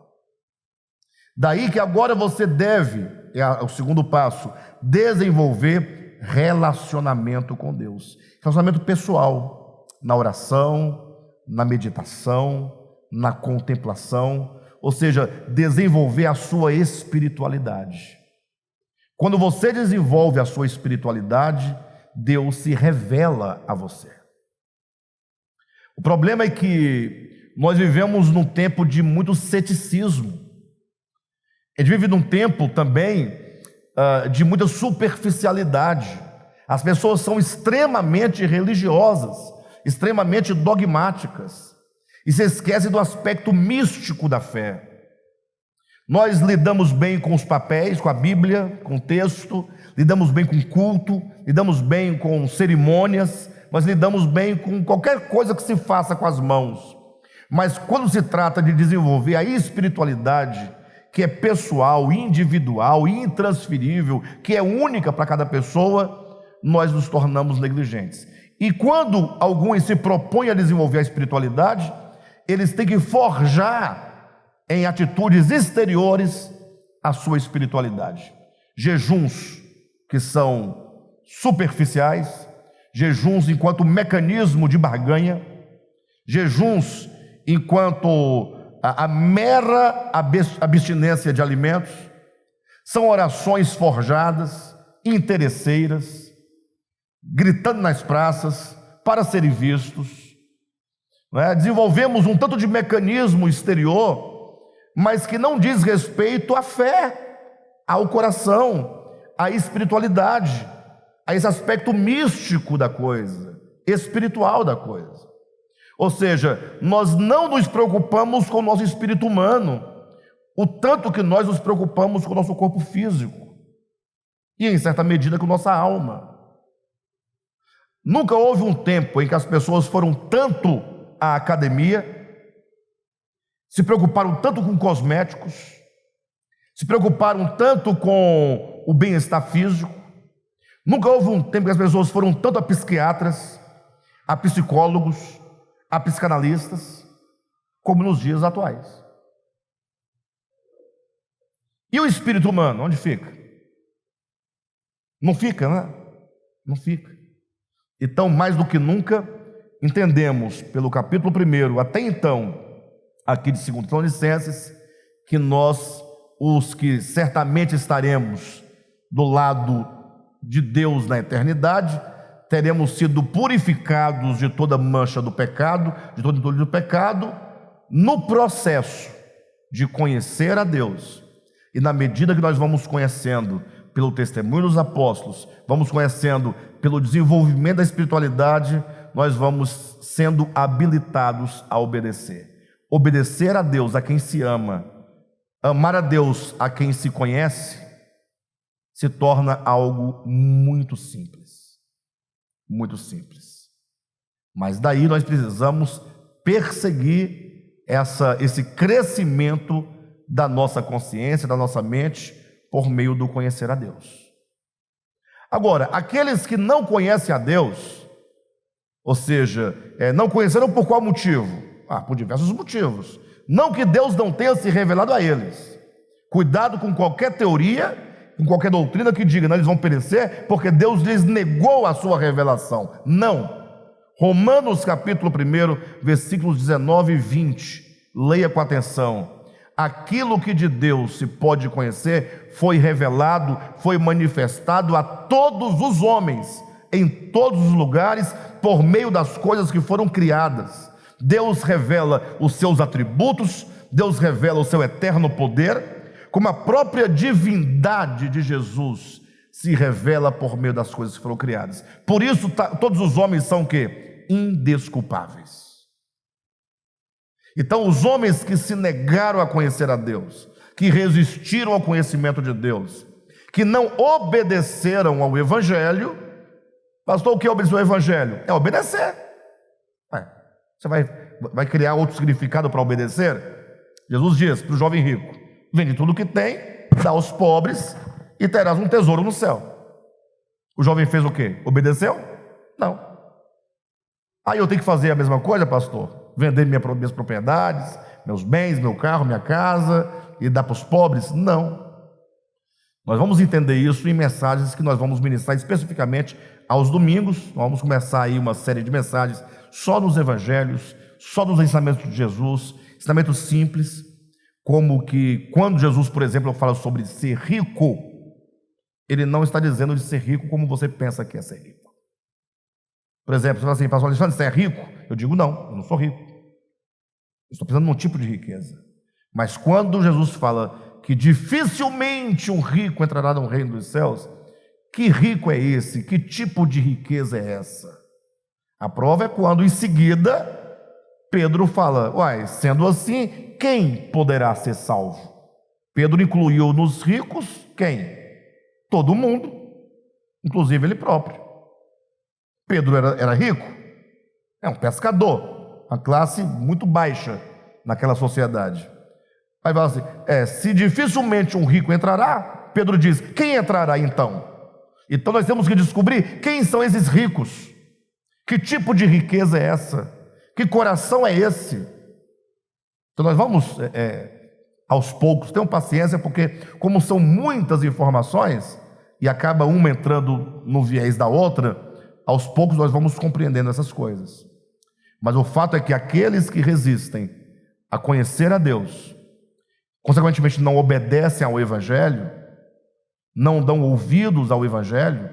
Daí que agora você deve, é o segundo passo, desenvolver relacionamento com Deus. Relacionamento pessoal, na oração, na meditação, na contemplação, ou seja, desenvolver a sua espiritualidade. Quando você desenvolve a sua espiritualidade, Deus se revela a você. O problema é que nós vivemos num tempo de muito ceticismo. A gente vive num tempo também de muita superficialidade. As pessoas são extremamente religiosas, extremamente dogmáticas, e se esquecem do aspecto místico da fé. Nós lidamos bem com os papéis, com a Bíblia, com o texto, lidamos bem com culto, lidamos bem com cerimônias, nós lidamos bem com qualquer coisa que se faça com as mãos. Mas quando se trata de desenvolver a espiritualidade, que é pessoal, individual, intransferível, que é única para cada pessoa, nós nos tornamos negligentes. E quando alguns se propõem a desenvolver a espiritualidade, eles têm que forjar em atitudes exteriores a sua espiritualidade. Jejuns que são superficiais, jejuns enquanto mecanismo de barganha, jejuns enquanto a mera abstinência de alimentos, são orações forjadas, interesseiras, gritando nas praças para serem vistos, não é? Desenvolvemos um tanto de mecanismo exterior, mas que não diz respeito à fé, ao coração, à espiritualidade, a esse aspecto místico da coisa, espiritual da coisa. Ou seja, nós não nos preocupamos com o nosso espírito humano. o tanto que nós nos preocupamos com o nosso corpo físico e, em certa medida, com nossa alma. Nunca houve um tempo em que as pessoas foram tanto à academia, se preocuparam tanto com cosméticos, se preocuparam tanto com o bem-estar físico. Nunca houve um tempo que as pessoas foram tanto a psiquiatras, a psicólogos, a psicanalistas, como nos dias atuais. E o espírito humano, onde fica? Não fica, né? Não fica. Então, mais do que nunca, entendemos pelo capítulo 1, até então, aqui de 2 Tessalonicenses, que nós, os que certamente estaremos do lado de Deus na eternidade, teremos sido purificados de toda mancha do pecado, de todo entulho do pecado, no processo de conhecer a Deus. E na medida que nós vamos conhecendo pelo testemunho dos apóstolos, vamos conhecendo pelo desenvolvimento da espiritualidade, nós vamos sendo habilitados a obedecer. Obedecer a Deus, a quem se ama, amar a Deus, a quem se conhece, se torna algo muito simples. Muito simples. Mas daí nós precisamos perseguir esse crescimento da nossa consciência, da nossa mente, por meio do conhecer a Deus. Agora, aqueles que não conhecem a Deus, ou seja, não conheceram por qual motivo? Por diversos motivos. Não que Deus não tenha se revelado a eles. Cuidado com qualquer teoria, com qualquer doutrina que diga, não, eles vão perecer porque Deus lhes negou a sua revelação. Não. Romanos capítulo 1, versículos 19 e 20. Leia com atenção. Aquilo que de Deus se pode conhecer foi revelado, foi manifestado a todos os homens, em todos os lugares, por meio das coisas que foram criadas. Deus revela os seus atributos, Deus revela o seu eterno poder, como a própria divindade de Jesus se revela por meio das coisas que foram criadas. Por isso, todos os homens são o quê? Indesculpáveis. Então, os homens que se negaram a conhecer a Deus, que resistiram ao conhecimento de Deus, que não obedeceram ao Evangelho. Pastor, o que é obedecer ao Evangelho? É obedecer. Você vai criar outro significado para obedecer? Jesus diz para o jovem rico: vende tudo o que tem, dá aos pobres e terás um tesouro no céu. O jovem fez o quê? Obedeceu? Não. Aí eu tenho que fazer a mesma coisa, pastor? Vender minhas propriedades, meus bens, meu carro, minha casa e dar para os pobres? Não. Nós vamos entender isso em mensagens que nós vamos ministrar especificamente aos domingos. Nós vamos começar aí uma série de mensagens só nos evangelhos, só nos ensinamentos de Jesus, ensinamentos simples, como que quando Jesus, por exemplo, fala sobre ser rico, ele não está dizendo de ser rico como você pensa que é ser rico. Por exemplo, você fala assim: pastor Alexandre, você é rico? Eu digo: não, eu não sou rico. Eu estou pensando num tipo de riqueza. Mas quando Jesus fala que dificilmente um rico entrará no reino dos céus, que rico é esse? Que tipo de riqueza é essa? A prova é quando em seguida Pedro fala: sendo assim, quem poderá ser salvo? Pedro incluiu nos ricos quem? Todo mundo, inclusive ele próprio. Pedro era rico? É um pescador, uma classe muito baixa naquela sociedade. Aí fala assim: se dificilmente um rico entrará, Pedro diz: quem entrará então? Então nós temos que descobrir quem são esses ricos, que tipo de riqueza é essa, que coração é esse. Então nós vamos aos poucos, tenham paciência, porque como são muitas informações e acaba uma entrando no viés da outra, aos poucos nós vamos compreendendo essas coisas. Mas o fato é que aqueles que resistem a conhecer a Deus, consequentemente não obedecem ao Evangelho, não dão ouvidos ao Evangelho,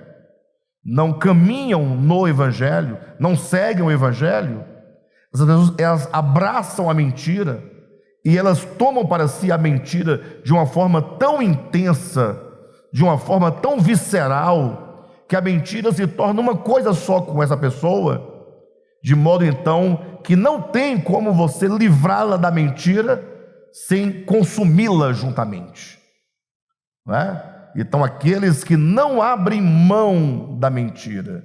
não caminham no Evangelho, não seguem o Evangelho, essas pessoas, elas abraçam a mentira e elas tomam para si a mentira de uma forma tão intensa, de uma forma tão visceral, que a mentira se torna uma coisa só com essa pessoa, de modo então que não tem como você livrá-la da mentira sem consumi-la juntamente, não é? Então, aqueles que não abrem mão da mentira,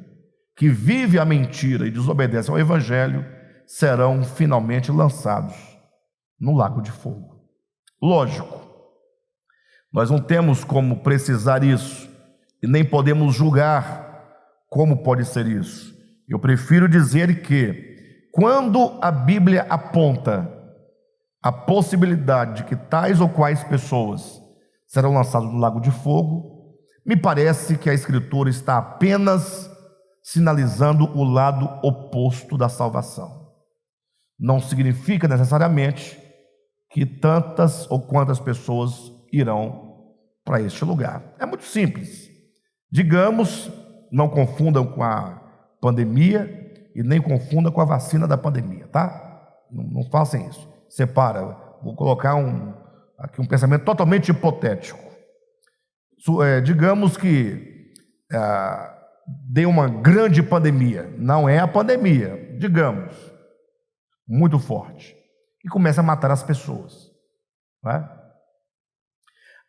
que vivem a mentira e desobedecem ao Evangelho, serão finalmente lançados no lago de fogo. Lógico, nós não temos como precisar isso e nem podemos julgar como pode ser isso. Eu prefiro dizer que, quando a Bíblia aponta a possibilidade de que tais ou quais pessoas serão lançadas no lago de fogo, me parece que a Escritura está apenas sinalizando o lado oposto da salvação. Não significa necessariamente que tantas ou quantas pessoas irão para este lugar. É muito simples. Digamos, não confundam com a pandemia e nem confundam com a vacina da pandemia, tá? Não façam isso. Separa. Vou colocar aqui um pensamento totalmente hipotético. Digamos que deu uma grande pandemia. Não é a pandemia, digamos, muito forte, e começa a matar as pessoas, não é?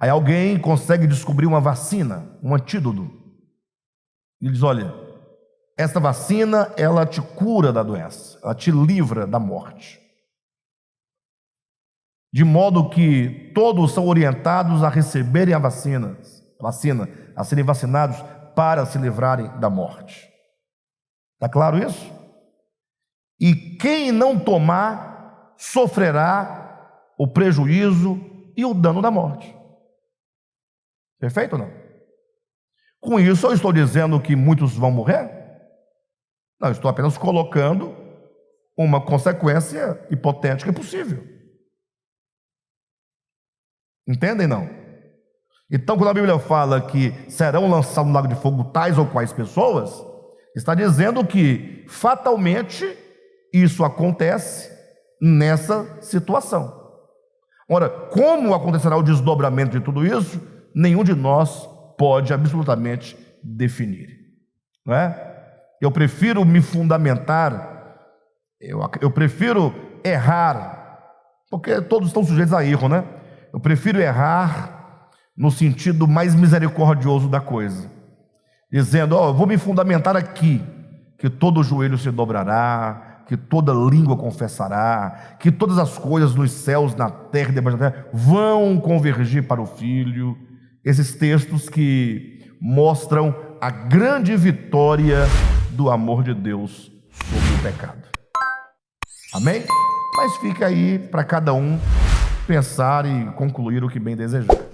Aí alguém consegue descobrir uma vacina, um antídoto, e diz: olha, essa vacina, ela te cura da doença, ela te livra da morte, de modo que todos são orientados a receberem a vacina, a serem vacinados para se livrarem da morte. Está claro isso? E quem não tomar sofrerá o prejuízo e o dano da morte. Perfeito ou não? Com isso eu estou dizendo que muitos vão morrer? Não, estou apenas colocando uma consequência hipotética e possível. Entendem, não? Então, quando a Bíblia fala que serão lançados no lago de fogo tais ou quais pessoas, está dizendo que fatalmente isso acontece nessa situação. Ora, como acontecerá o desdobramento de tudo isso, nenhum de nós pode absolutamente definir, não é? Eu prefiro me fundamentar, eu prefiro errar, porque todos estão sujeitos a erro, né? Eu prefiro errar no sentido mais misericordioso da coisa, dizendo: eu vou me fundamentar aqui, que todo joelho se dobrará, que toda língua confessará, que todas as coisas nos céus, na terra e debaixo da terra vão convergir para o Filho. Esses textos que mostram a grande vitória do amor de Deus sobre o pecado. Amém? Mas fica aí para cada um pensar e concluir o que bem desejar.